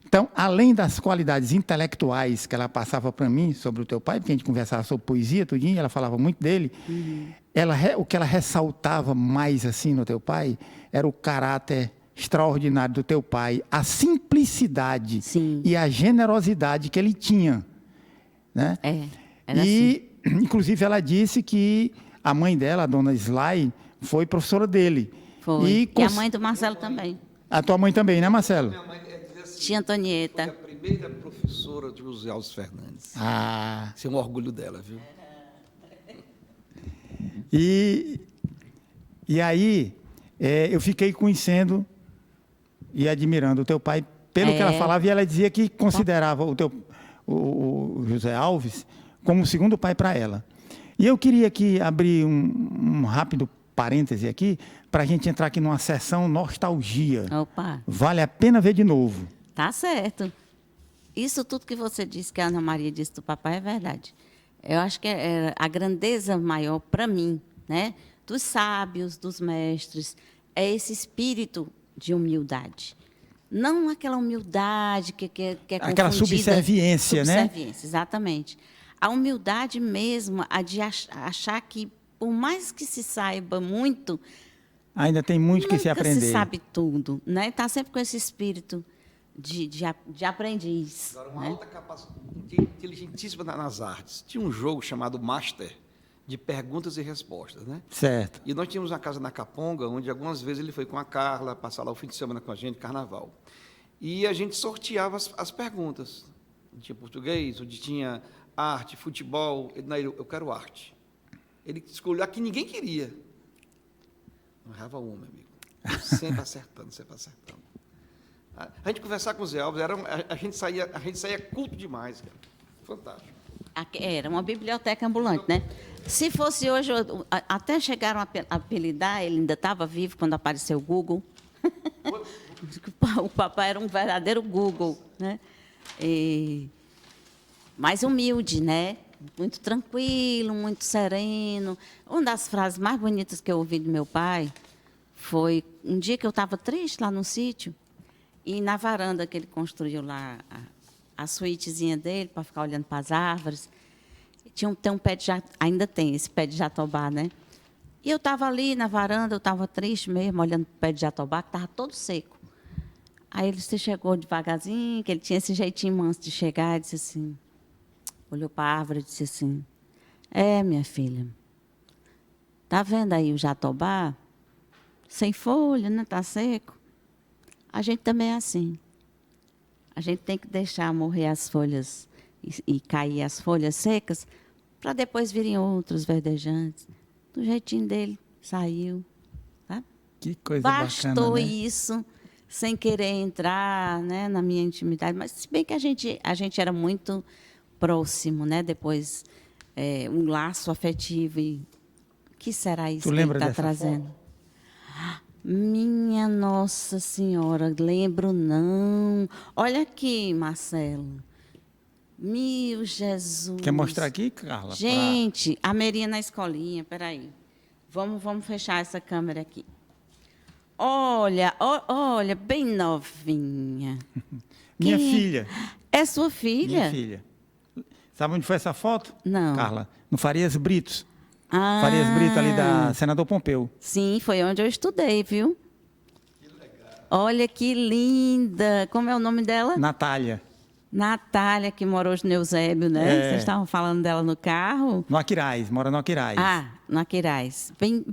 Então, além das qualidades intelectuais que ela passava para mim sobre o teu pai, porque a gente conversava sobre poesia, tudinho, ela falava muito dele, o que ela ressaltava mais assim no teu pai era o caráter extraordinário do teu pai, a simplicidade e a generosidade que ele tinha. Né? Inclusive, ela disse que a mãe dela, a dona Sly, foi professora dele. Foi. E a mãe do Marcelo também. A tua mãe também, né, Marcelo? Minha mãe dizer assim, Tia Antonieta. foi a primeira professora de José Alves Fernandes. Isso é um orgulho dela, viu? E aí, eu fiquei conhecendo e admirando o teu pai pelo que ela falava, e ela dizia que considerava o José Alves como o segundo pai para ela. E eu queria aqui abrir um rápido parêntese aqui, para a gente entrar aqui numa sessão nostalgia. Opa. Vale a pena ver de novo. Tá certo. Isso tudo que você disse, que a Ana Maria disse do papai, é verdade. Eu acho que a grandeza maior para mim, né, dos sábios, dos mestres, é esse espírito de humildade. Não aquela humildade que é aquela subserviência, né? Subserviência, exatamente. A humildade mesmo, a de achar que, por mais que se saiba muito, ainda tem muito que se aprender. Nunca se sabe tudo, né? Está sempre com esse espírito de aprendiz. Agora, uma alta capacidade, inteligentíssima nas artes. Tinha um jogo chamado Master, de perguntas e respostas, né? Certo. E nós tínhamos uma casa na Caponga, onde algumas vezes ele foi com a Carla, passar lá o fim de semana com a gente, carnaval. E a gente sorteava as perguntas. Tinha português, onde tinha arte, futebol. Eu quero arte. Ele escolheu a que ninguém queria. Não errava uma, meu amigo. Sempre acertando, sempre acertando. A gente conversar com o Zé Alves, a gente saía culto demais, cara. Fantástico. Era uma biblioteca ambulante, né? Se fosse hoje, até chegaram a apelidar, ele ainda estava vivo quando apareceu o Google. O papai era um verdadeiro Google, né? Mais humilde, né? Muito tranquilo, muito sereno. Uma das frases mais bonitas que eu ouvi do meu pai foi um dia que eu estava triste lá no sítio, e na varanda que ele construiu lá, a suítezinha dele, para ficar olhando para as árvores, tem um pé de ainda tem esse pé de jatobá, né? E eu estava ali na varanda, eu estava triste mesmo, olhando para o pé de jatobá, que estava todo seco. Aí ele se chegou devagarzinho, que ele tinha esse jeitinho manso de chegar, e disse assim, olhou para a árvore e disse assim, minha filha, tá vendo aí o jatobá? Sem folha, né? Está seco. A gente também é assim. A gente tem que deixar morrer as folhas e cair as folhas secas, para depois virem outros verdejantes. Do jeitinho dele, saiu. Tá? Que coisa Bastou bacana, né? isso, sem querer entrar, né, na minha intimidade. Mas, se bem que a gente era muito próximo, né? Depois, um laço afetivo. E o que será isso que ele está trazendo? Foto? Minha Nossa Senhora, lembro não. Olha aqui, Marcelo. Meu Jesus. Quer mostrar aqui, Carla? Gente, a Merinha na escolinha, peraí. Vamos fechar essa câmera aqui. Olha, bem novinha. Minha filha. É sua filha? Minha filha. Sabe onde foi essa foto? Não. Carla, no Farias Britos. Ah, Farias Brito, ali da Senador Pompeu. sim, foi onde eu estudei, viu? Que legal. Olha que linda. Como é o nome dela? Natália. Natália, que mora hoje no Eusébio, né? É. Vocês estavam falando dela no carro? No Aquiraz, mora no Aquiraz. Ah, no Aquiraz. Bem.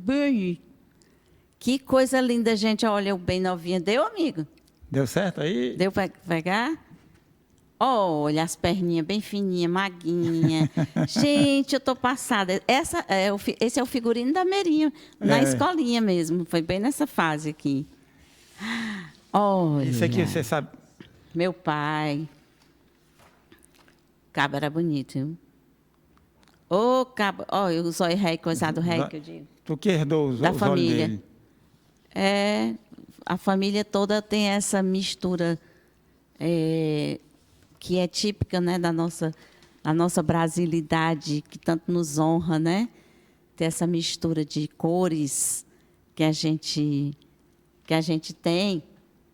Que coisa linda, gente. Olha, eu bem novinha. Deu, amigo? Deu certo aí? Deu para pegar? Olha, as perninhas bem fininhas, maguinha. Gente, eu tô passada. Esse é o figurino da Merinha, na escolinha mesmo. Foi bem nessa fase aqui. Olha. Isso aqui você sabe. Meu pai. O cabo era bonito, viu? Ô, cabo. Olha, o zóio rei, coisado rei, que eu digo. Tu que herdou os Da olhos família. dele. É, a família toda tem essa mistura que é típica, né, da nossa brasilidade, que tanto nos honra, né? Ter essa mistura de cores que a gente tem.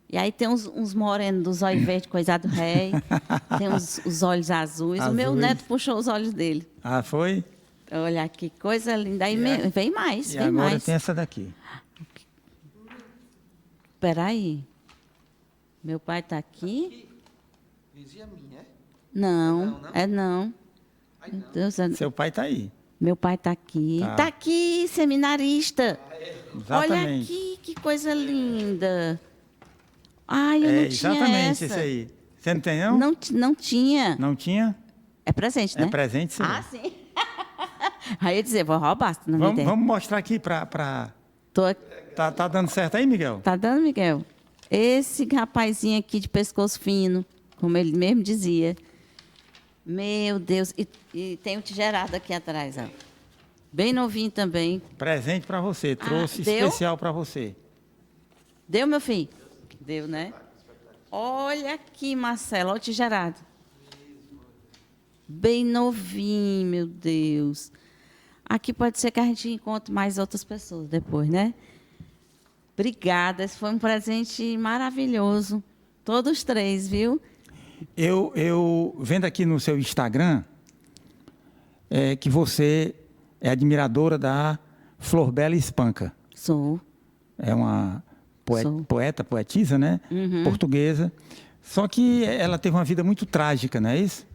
E aí tem uns morenos dos olhos verdes, coisado rei. Tem os olhos azuis. O meu neto puxou os olhos dele. Ah, foi? Olha que coisa linda. Aí vem mais, E vem agora mais. tem essa daqui. Espera aí. Meu pai está aqui? Vizinha minha, é? Não, não. Meu Deus, Seu pai está aí. meu pai está aqui. Tá. Está aqui, seminarista. Olha Exatamente. aqui, que coisa linda. Ai, eu não tinha exatamente essa. esse aí. Você não tem, não? Não tinha. Não tinha? É presente, né? É presente, sim. Ah, sim. Aí eu ia dizer, vou roubar, se não me der. Vamos mostrar aqui para... Tô... Tá dando certo aí, Miguel? Tá dando, Miguel? Esse rapazinho aqui de pescoço fino, como ele mesmo dizia. Meu Deus. E tem o tigerado aqui atrás, ó. Bem novinho também. Presente para você. Trouxe deu? especial para você. Deu, meu filho? Deu, né? Olha aqui, Marcelo, olha o tigerado. Bem novinho, meu Deus. Aqui pode ser que a gente encontre mais outras pessoas depois, né? Obrigada, esse foi um presente maravilhoso. Todos três, viu? Eu vendo aqui no seu Instagram que você é admiradora da Flor Bela Espanca. Sou. É uma Sou. poetisa, né? Portuguesa. Só que ela teve uma vida muito trágica, não é isso?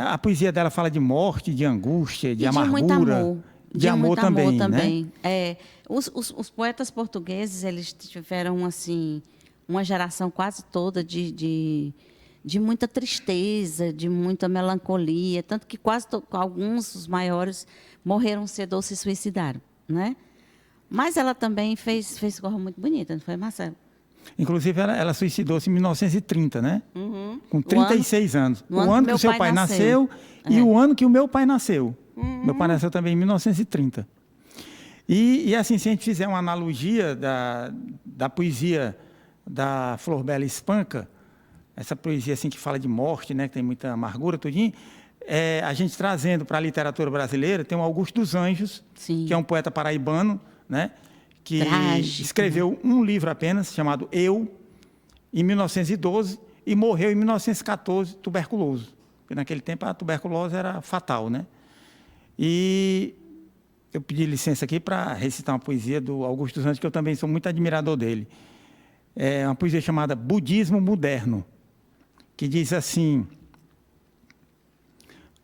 A poesia dela fala de morte, de angústia, de E amargura. de muito amor. De amor muito também, amor né? também. Os poetas portugueses, eles tiveram, assim, uma geração quase toda de muita tristeza, de muita melancolia, tanto que alguns, os maiores, morreram cedo ou se suicidaram, né? Mas ela também fez coisa muito bonita, não foi, Marcelo? Inclusive, ela suicidou-se em 1930, né? Com No 36 anos. no O ano ano que que meu o seu pai pai nasceu. nasceu e o ano que o meu pai nasceu. Meu pai nasceu também em 1930. E assim, se a gente fizer uma analogia da poesia da Flor Bela Espanca, essa poesia assim que fala de morte, né, que tem muita amargura, tudinho, a gente trazendo para a literatura brasileira, tem o Augusto dos Anjos, Sim. que é um poeta paraibano, né, que Trágico, escreveu um livro apenas, chamado Eu, em 1912, e morreu em 1914, tuberculoso. Porque naquele tempo a tuberculose era fatal, né? E eu pedi licença aqui para recitar uma poesia do Augusto dos Anjos, que eu também sou muito admirador dele. É uma poesia chamada Budismo Moderno, que diz assim: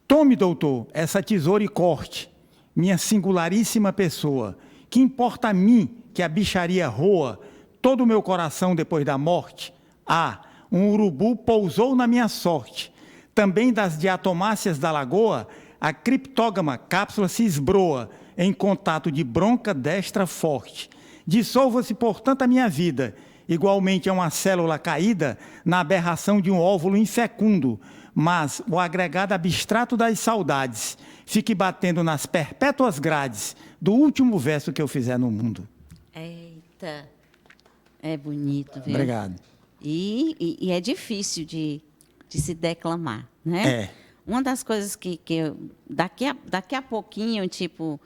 tome, doutor, essa tesoura e corte, minha singularíssima pessoa. Que importa a mim que a bicharia roa todo o meu coração depois da morte? Ah, um urubu pousou na minha sorte. Também das diatomáceas da lagoa, a criptógama cápsula se esbroa em contato de bronca destra forte. Dissolva-se, portanto, a minha vida, igualmente a uma célula caída na aberração de um óvulo infecundo, mas o agregado abstrato das saudades fique batendo nas perpétuas grades do último verso que eu fizer no mundo. Eita, é bonito, viu? Obrigado. E é difícil de se declamar, né? É. Uma das coisas que eu, daqui a pouquinho, tipo,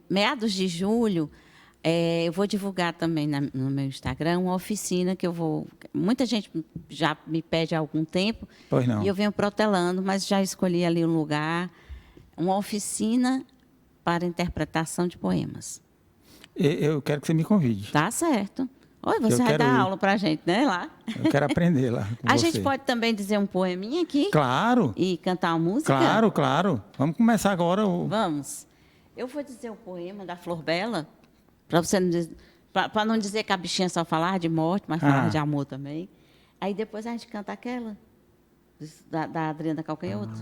meados de julho, Eu vou divulgar também no meu Instagram uma oficina que eu vou... Muita gente já me pede há algum tempo. Pois não. E eu venho protelando, mas já escolhi ali um lugar. Uma oficina para interpretação de poemas. Eu quero que você me convide. Tá certo. Oi, Eu você vai quero dar ir. aula para a gente, né? Lá. Eu quero aprender lá com A você. gente pode também dizer um poeminha aqui? Claro, E cantar uma música? claro, claro. Vamos começar agora. Vamos. Eu vou dizer o poema da Flor Bela, para você não dizer que a bichinha só falava de morte, mas falava de amor também. Aí depois a gente canta aquela, da Adriana Calcanhoto.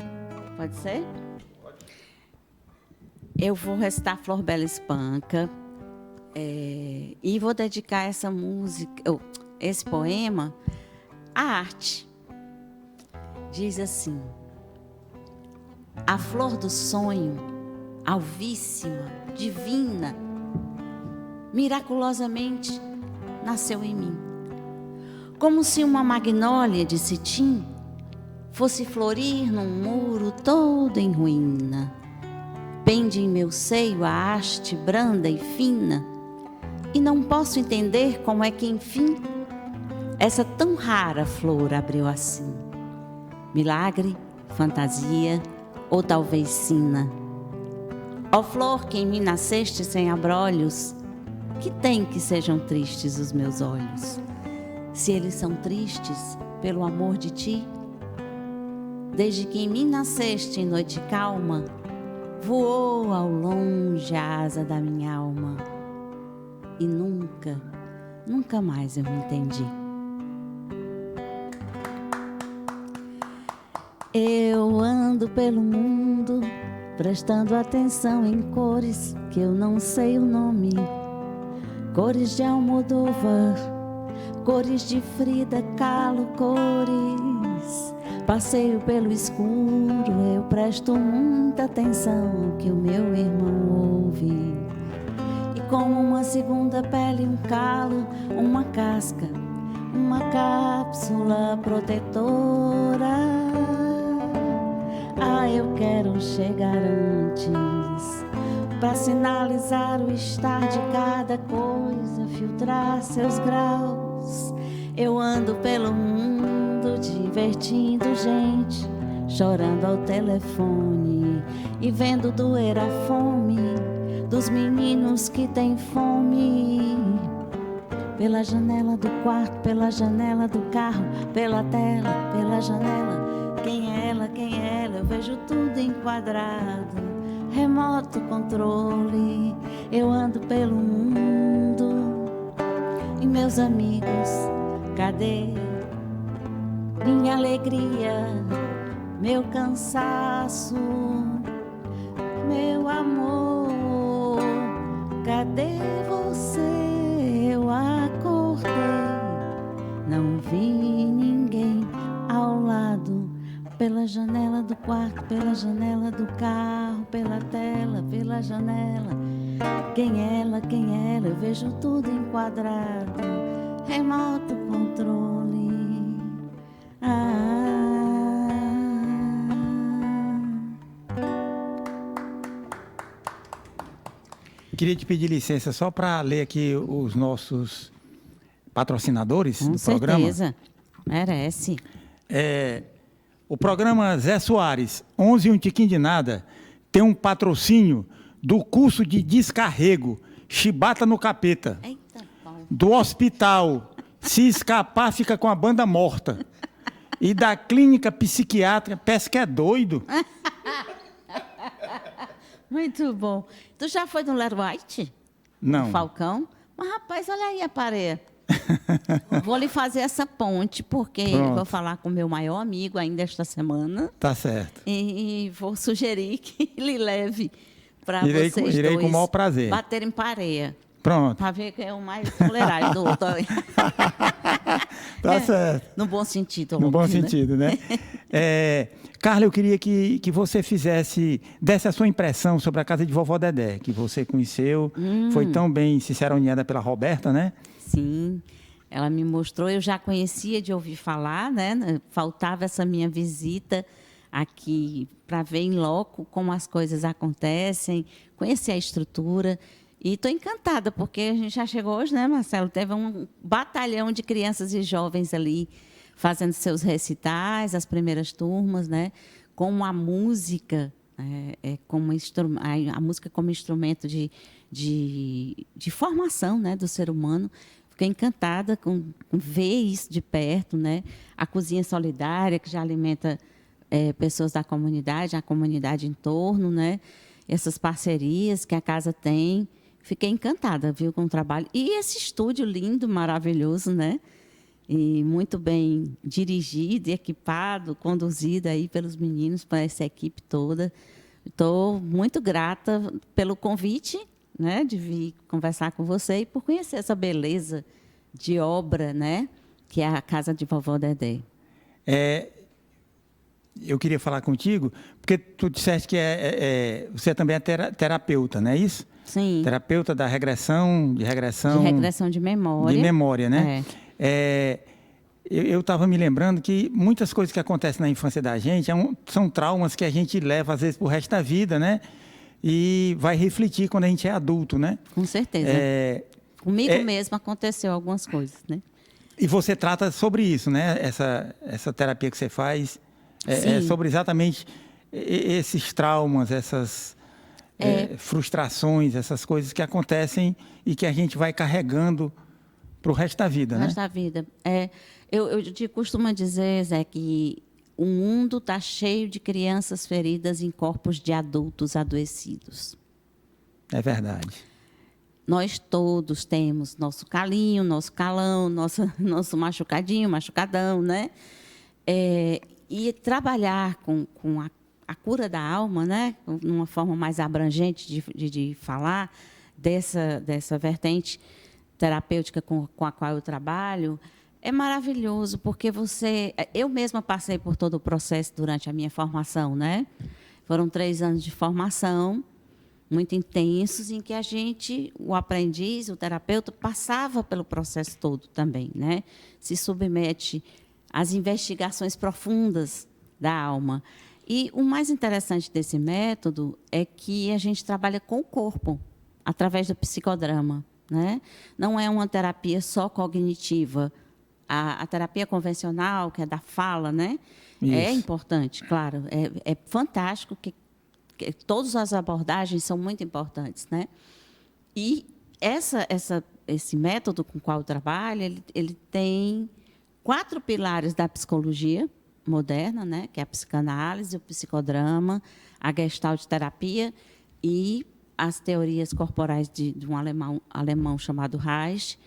Pode ser? Pode. Eu vou recitar Flor Bela Espanca. E vou dedicar essa música, esse poema, à arte. Diz assim: a flor do sonho, alvíssima, divina, miraculosamente nasceu em mim. Como se uma magnólia de cetim fosse florir num muro todo em ruína. Pende em meu seio a haste branda e fina, e não posso entender como é que, enfim, essa tão rara flor abriu assim. Milagre, fantasia ou talvez sina. Ó flor que em mim nasceste sem abrolhos, que tem que sejam tristes os meus olhos? Se eles são tristes pelo amor de ti, desde que em mim nasceste em noite calma, voou ao longe a asa da minha alma. E nunca, nunca mais eu me entendi. Eu ando pelo mundo, prestando atenção em cores que eu não sei o nome. Cores de Almodóvar, cores de Frida Kahlo, cores. Passeio pelo escuro, eu presto muita atenção ao que o meu irmão ouve. E como uma segunda pele, um calo, uma casca, uma cápsula protetora. Eu quero chegar antes, para sinalizar o estar de cada coisa, filtrar seus graus. Eu ando pelo mundo, divertindo gente, chorando ao telefone e vendo doer a fome dos meninos que têm fome. Pela janela do quarto, pela janela do carro, pela tela, pela janela. Quem é ela, quem é ela? Eu vejo tudo enquadrado. Remoto controle. Eu ando pelo mundo. E meus amigos, cadê minha alegria, meu cansaço, meu amor? Cadê você? Eu acordei, não vi ninguém ao lado. Pela janela do quarto, pela janela do carro, pela tela, pela janela. Quem é ela, quem é ela? Eu vejo tudo enquadrado. Remoto controle. Queria te pedir licença só para ler aqui os nossos patrocinadores do programa. Com certeza, merece. O programa Zé Soares, 11 e um tiquinho de nada, tem um patrocínio do curso de descarrego Chibata no Capeta. Eita, Paulo. Do hospital Se Escapar Fica com a Banda Morta. E da clínica psiquiátrica Parece que é Doido. Muito bom. Tu já foi no Leroy White? Não. No Falcão? Mas, rapaz, olha aí a pareia. Vou lhe fazer essa ponte, porque Pronto. vou falar com o meu maior amigo ainda esta semana. Tá certo. E vou sugerir que ele leve para vocês Irei dois com o maior prazer. baterem pareia. Pronto. Para ver quem é o mais fuleirário do outro. Tá certo. No bom sentido. No bom óbvio, né? sentido, né? Carla, eu queria que você desse a sua impressão sobre a casa de vovó Dedé, que você conheceu, foi tão bem ciceroneada pela Roberta, né? Sim, ela me mostrou, eu já conhecia de ouvir falar, né? Faltava essa minha visita aqui para ver em loco como as coisas acontecem, conhecer a estrutura. E estou encantada, porque a gente já chegou hoje, né, Marcelo? Teve um batalhão de crianças e jovens ali fazendo seus recitais, as primeiras turmas, né? Com a música, a música como instrumento de formação, né, do ser humano. Fiquei encantada com ver isso de perto, né? A cozinha solidária, que já alimenta pessoas da comunidade, a comunidade em torno, né? Essas parcerias que a casa tem. Fiquei encantada, viu, com o trabalho. E esse estúdio lindo, maravilhoso, né? E muito bem dirigido e equipado, conduzido aí pelos meninos, por essa equipe toda. Estou muito grata pelo convite, né, de vir conversar com você e por conhecer essa beleza de obra, né, que é a Casa de Vovó Dedé. Eu queria falar contigo, porque tu disseste que você também é terapeuta, não é isso? Sim. Terapeuta da regressão... De regressão de memória. De memória, né? Eu estava me lembrando que muitas coisas que acontecem na infância da gente são traumas que a gente leva, às vezes, para o resto da vida, né? E vai refletir quando a gente é adulto, né? Com certeza. Comigo mesmo aconteceu algumas coisas, né? E você trata sobre isso, né? Essa terapia que você faz é sobre exatamente esses traumas, essas frustrações, essas coisas que acontecem e que a gente vai carregando para o resto da vida, né? O resto da vida. Eu costumo dizer, Zé, que o mundo está cheio de crianças feridas em corpos de adultos adoecidos. É verdade. Nós todos temos nosso calinho, nosso calão, nosso machucadinho, machucadão, né? E trabalhar com a cura da alma, né? Numa forma mais abrangente de falar dessa vertente terapêutica com a qual eu trabalho, é maravilhoso, porque eu mesma passei por todo o processo durante a minha formação, né? Foram 3 anos de formação, muito intensos, em que o aprendiz, o terapeuta, passava pelo processo todo também, né? Se submete às investigações profundas da alma. E o mais interessante desse método é que a gente trabalha com o corpo, através do psicodrama, né? Não é uma terapia só cognitiva. A terapia convencional, que é da fala, né? Isso. É importante, claro. É fantástico que todas as abordagens são muito importantes, né? E esse método com o qual eu trabalho, ele tem 4 pilares da psicologia moderna, né? Que é a psicanálise, o psicodrama, a gestalt terapia e as teorias corporais de um alemão chamado Reich.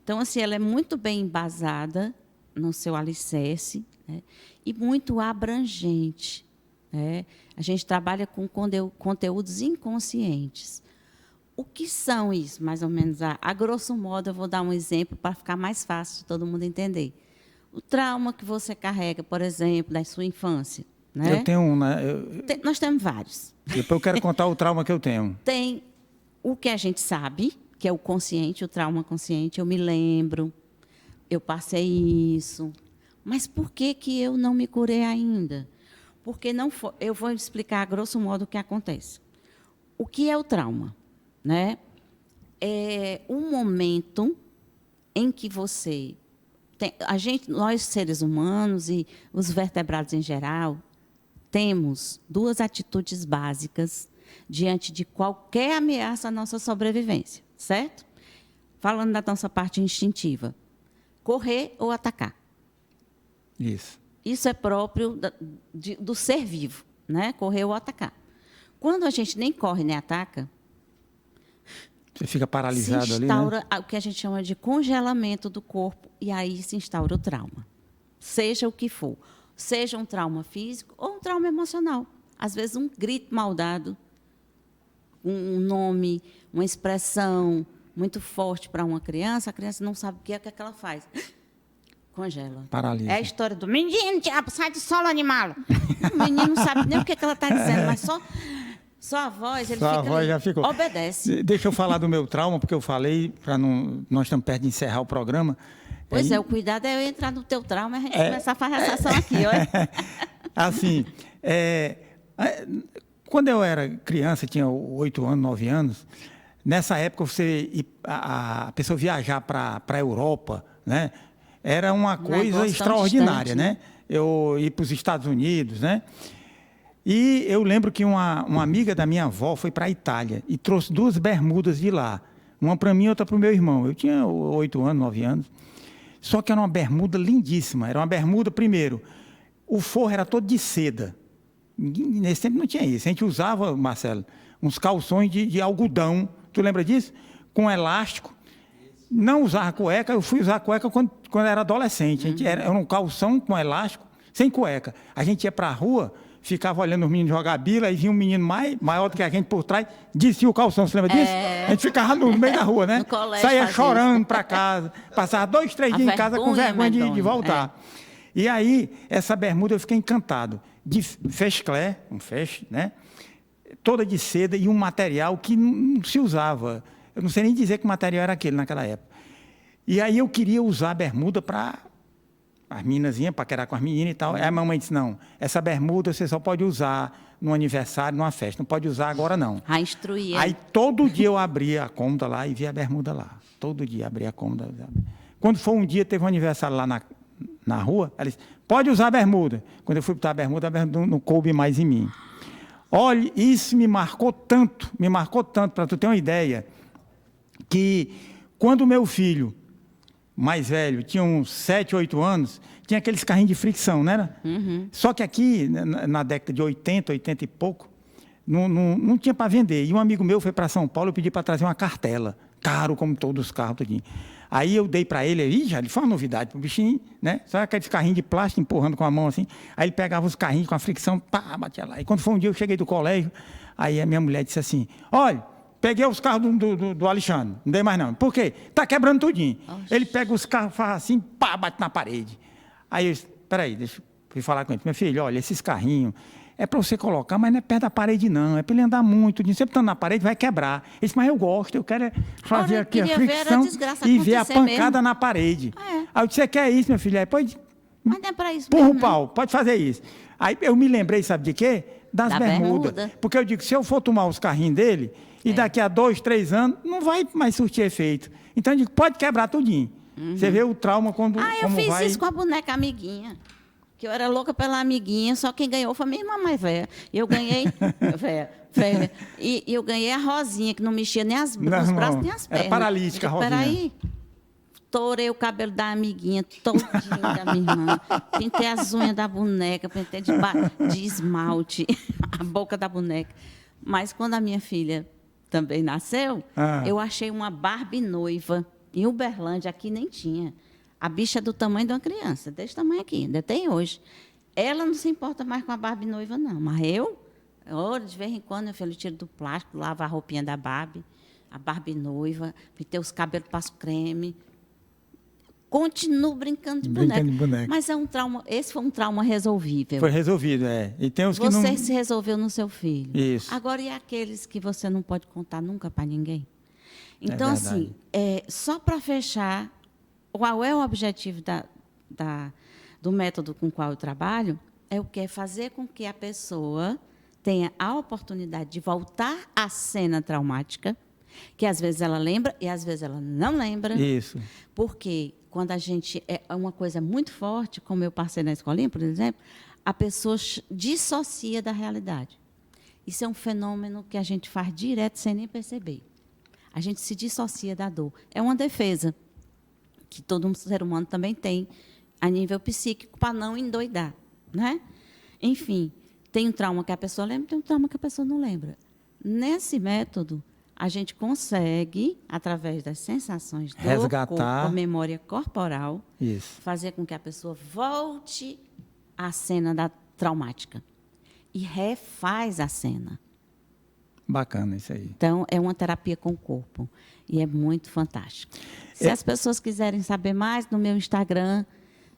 Então, assim, ela é muito bem embasada no seu alicerce, né? E muito abrangente, né? A gente trabalha com conteúdos inconscientes. O que são isso, mais ou menos? A grosso modo, eu vou dar um exemplo para ficar mais fácil de todo mundo entender. O trauma que você carrega, por exemplo, da sua infância, né? Eu tenho um, né? Nós temos vários. Depois eu quero contar o trauma que eu tenho. Tem o que a gente sabe, que é o consciente, o trauma consciente. Eu me lembro, eu passei isso. Mas por que eu não me curei ainda? Porque não foi. Eu vou explicar, a grosso modo, o que acontece. O que é o trauma, né? É um momento em que você nós seres humanos e os vertebrados em geral, temos 2 atitudes básicas diante de qualquer ameaça à nossa sobrevivência, certo? Falando da nossa parte instintiva, correr ou atacar. Isso. Isso é próprio do ser vivo, né? Correr ou atacar. Quando a gente nem corre nem ataca, você fica paralisado se instaura ali, né? O que a gente chama de congelamento do corpo, e aí se instaura o trauma. Seja o que for. Seja um trauma físico ou um trauma emocional. Às vezes, um grito mal dado, um nome, uma expressão muito forte para uma criança, a criança não sabe o que é que ela faz. Congela. Paralisa. É a história do menino, diabo, sai do solo, animal. O menino não sabe nem o que ela está dizendo, mas só a voz, ele só fica a voz ali, já ficou. Obedece. Deixa eu falar do meu trauma, porque eu falei, nós estamos perto de encerrar o programa. Pois o cuidado é eu entrar no teu trauma e a gente começar a fazer essa ação aqui, olha. Assim, quando eu era criança, tinha 8 anos, 9 anos, Nessa época, a pessoa viajar para a Europa, né? Era uma coisa extraordinária, né? Eu ir para os Estados Unidos, né? E eu lembro que uma amiga da minha avó foi para a Itália e trouxe 2 bermudas de lá. Uma para mim e outra para o meu irmão. Eu tinha 8 anos, 9 anos. Só que era uma bermuda lindíssima. Era uma bermuda, primeiro, o forro era todo de seda. Nesse tempo não tinha isso. A gente usava, Marcelo, uns calções de algodão. Tu lembra disso? Com elástico. Não usava cueca. Eu fui usar cueca quando era adolescente. A gente era um calção com elástico, sem cueca. A gente ia para a rua, ficava olhando os meninos jogar bila, e vinha um menino maior do que a gente por trás, descia o calção. Você lembra disso? A gente ficava no meio da rua, né? No colégio saía chorando para casa. Passava 2, 3 dias em casa com vergonha de voltar. E aí, essa bermuda eu fiquei encantado. De fechclé, né? Toda de seda e um material que não se usava. Eu não sei nem dizer que material era aquele naquela época. E aí eu queria usar a bermuda para as meninazinhas, paquerar com as meninas e tal. Aí a mamãe disse, não, essa bermuda você só pode usar no aniversário, numa festa. Não pode usar agora, não. A instruir. Aí todo dia eu abria a cômoda lá e via a bermuda lá. Todo dia abria a cômoda. Quando foi um dia, teve um aniversário lá na rua, ela disse, pode usar a bermuda. Quando eu fui botar a bermuda não coube mais em mim. Olha, isso me marcou tanto, para tu ter uma ideia, que quando o meu filho mais velho tinha uns 7, 8 anos, tinha aqueles carrinhos de fricção, não era? Só que aqui, na década de 80 e pouco, não tinha para vender. E um amigo meu foi para São Paulo, eu pedi para trazer uma cartela, caro como todos os carros, todinho. Aí eu dei para ele, já foi uma novidade para o bichinho, né? Só aqueles carrinhos de plástico empurrando com a mão assim. Aí ele pegava os carrinhos com a fricção, pá, batia lá. E quando foi um dia eu cheguei do colégio, aí a minha mulher disse assim, olha, peguei os carros do Alexandre, não dei mais não. Por quê? Tá quebrando tudinho. Oxi. Ele pega os carros, faz assim, pá, bate na parede. Aí eu disse, peraí, deixa eu falar com ele. Meu filho, olha, esses carrinhos é para você colocar, mas não é perto da parede não, é para ele andar muito. Sempre estando na parede vai quebrar. Ele disse, mas eu gosto, eu quero fazer aqui a fricção e ver a pancada mesmo na parede. Aí eu disse, você quer isso, meu filho? Aí, pode, mas não é para isso porra mesmo, o pau, pode fazer isso. Aí eu me lembrei, sabe de quê? Das bermudas. Porque eu digo, se eu for tomar os carrinhos dele, e daqui a 2, 3 anos, não vai mais surtir efeito. Então eu digo, pode quebrar tudinho. Você vê o trauma quando eu fiz isso com a boneca amiguinha. Que eu era louca pela amiguinha, só quem ganhou foi minha irmã mais velha. E eu ganhei, velha. E eu ganhei a Rosinha, que não mexia nem os braços nem as pernas. Era paralítica, a Rosinha. Peraí. Torei o cabelo da amiguinha, todinho da minha irmã. Pintei as unhas da boneca, pintei de esmalte a boca da boneca. Mas quando a minha filha também nasceu, eu achei uma Barbie noiva. Em Uberlândia, aqui nem tinha. A bicha é do tamanho de uma criança, desse tamanho aqui, ainda tem hoje. Ela não se importa mais com a Barbie noiva, não. Mas eu de vez em quando, meu filho, tiro do plástico, lavo a roupinha da Barbie, a Barbie noiva, pintei os cabelos, passo creme. Continuo brincando de boneca. Mas é um trauma, esse foi um trauma resolvível. Foi resolvido, é. E tem os que você não... se resolveu no seu filho. Isso. Agora, e aqueles que você não pode contar nunca para ninguém? Então, assim, só para fechar, qual é o objetivo do método com o qual eu trabalho? É o que? É fazer com que a pessoa tenha a oportunidade de voltar à cena traumática, que às vezes ela lembra e às vezes ela não lembra. Isso. Porque quando a gente... É uma coisa muito forte, como eu passei na escolinha, por exemplo, a pessoa dissocia da realidade. Isso é um fenômeno que a gente faz direto sem nem perceber. A gente se dissocia da dor. É uma defesa que todo ser humano também tem a nível psíquico para não endoidar, né? Enfim, tem um trauma que a pessoa lembra, tem um trauma que a pessoa não lembra. Nesse método, a gente consegue, através das sensações do corpo, a memória corporal, fazer com que a pessoa volte à cena traumática e refaz a cena. Bacana isso aí. Então, é uma terapia com o corpo. E é muito fantástico. Se as pessoas quiserem saber mais, no meu Instagram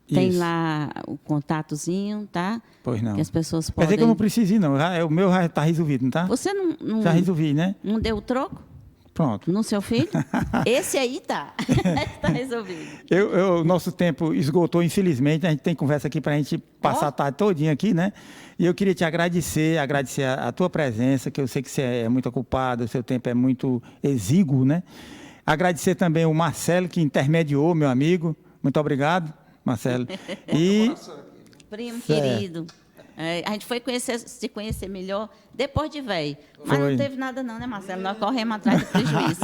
tem lá o contatozinho, tá? Pois não. Que as pessoas podem... Quer dizer que eu não preciso ir, não. O meu já está resolvido, não está? Você não... Já resolvi, né? Não deu o troco? Pronto. No seu filho? Esse aí tá. Está resolvido. Nosso tempo esgotou, infelizmente. A gente tem conversa aqui para a gente passar a tarde todinha aqui, né? E eu queria te agradecer a tua presença, que eu sei que você é muito ocupado, o seu tempo é muito exíguo, né? Agradecer também o Marcelo, que intermediou, meu amigo. Muito obrigado, Marcelo. E... Primo querido. A gente foi se conhecer melhor depois de velho. Mas Foi. não teve nada não, né, Marcelo? Nós corremos atrás do prejuízo.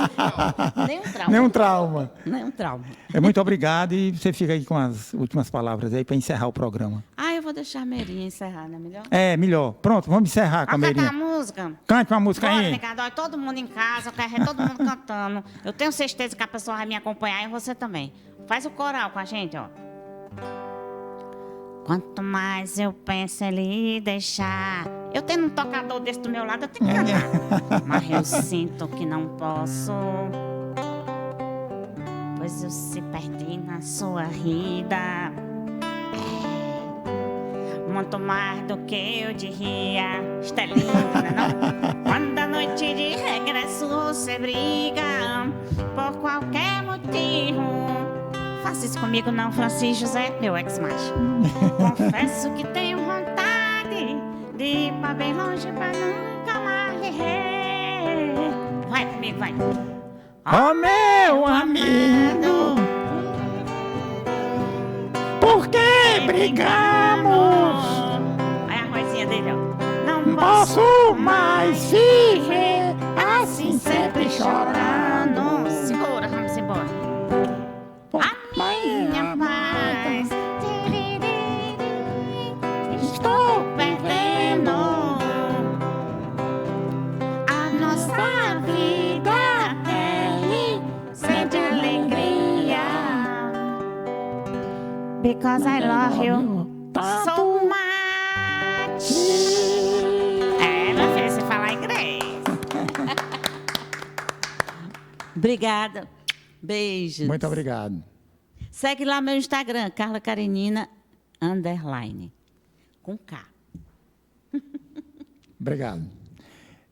Nenhum trauma. Nenhum trauma. Nenhum trauma. Muito obrigado e você fica aí com as últimas palavras aí para encerrar o programa. Eu vou deixar a Meirinha encerrar, não é melhor? Melhor. Pronto, vamos encerrar com a Vamos cantar Meirinha. a música? Cante uma música Bora, aí. Ricardo, todo mundo em casa, eu quero ver todo mundo cantando. Eu tenho certeza que a pessoa vai me acompanhar e você também. Faz o coral com a gente, ó. Quanto mais eu penso em lhe deixar. Eu tendo um tocador desse do meu lado, eu tenho que cantar. Mas eu sinto que não posso. Pois eu se perdi na sua rida. Muito mais do que eu diria. Estelina, não? Quando a noite de regresso você briga por qualquer motivo. Faça isso comigo não, Francisco José, meu ex-macho. Confesso que tenho vontade de ir pra bem longe pra nunca mais lhe ver. Vai comigo, vai. Ó meu amigo, por que brigamos? Olha a vozinha dele, ó. Não posso mais viver assim sempre chorando. Segura, vamos embora. Minha paz, estou perdendo a nossa vida é sente alegria. Because I love you so much. Meu filho, você fala inglês. Obrigada. Beijos. Muito obrigado. Segue lá meu Instagram, Carla Karenina, _ com K. Obrigado.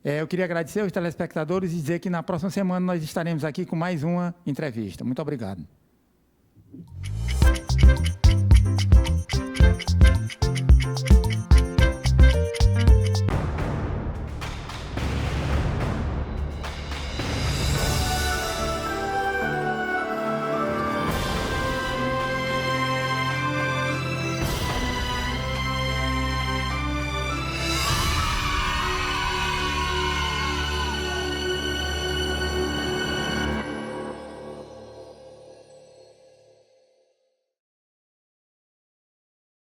Eu queria agradecer aos telespectadores e dizer que na próxima semana nós estaremos aqui com mais uma entrevista. Muito obrigado.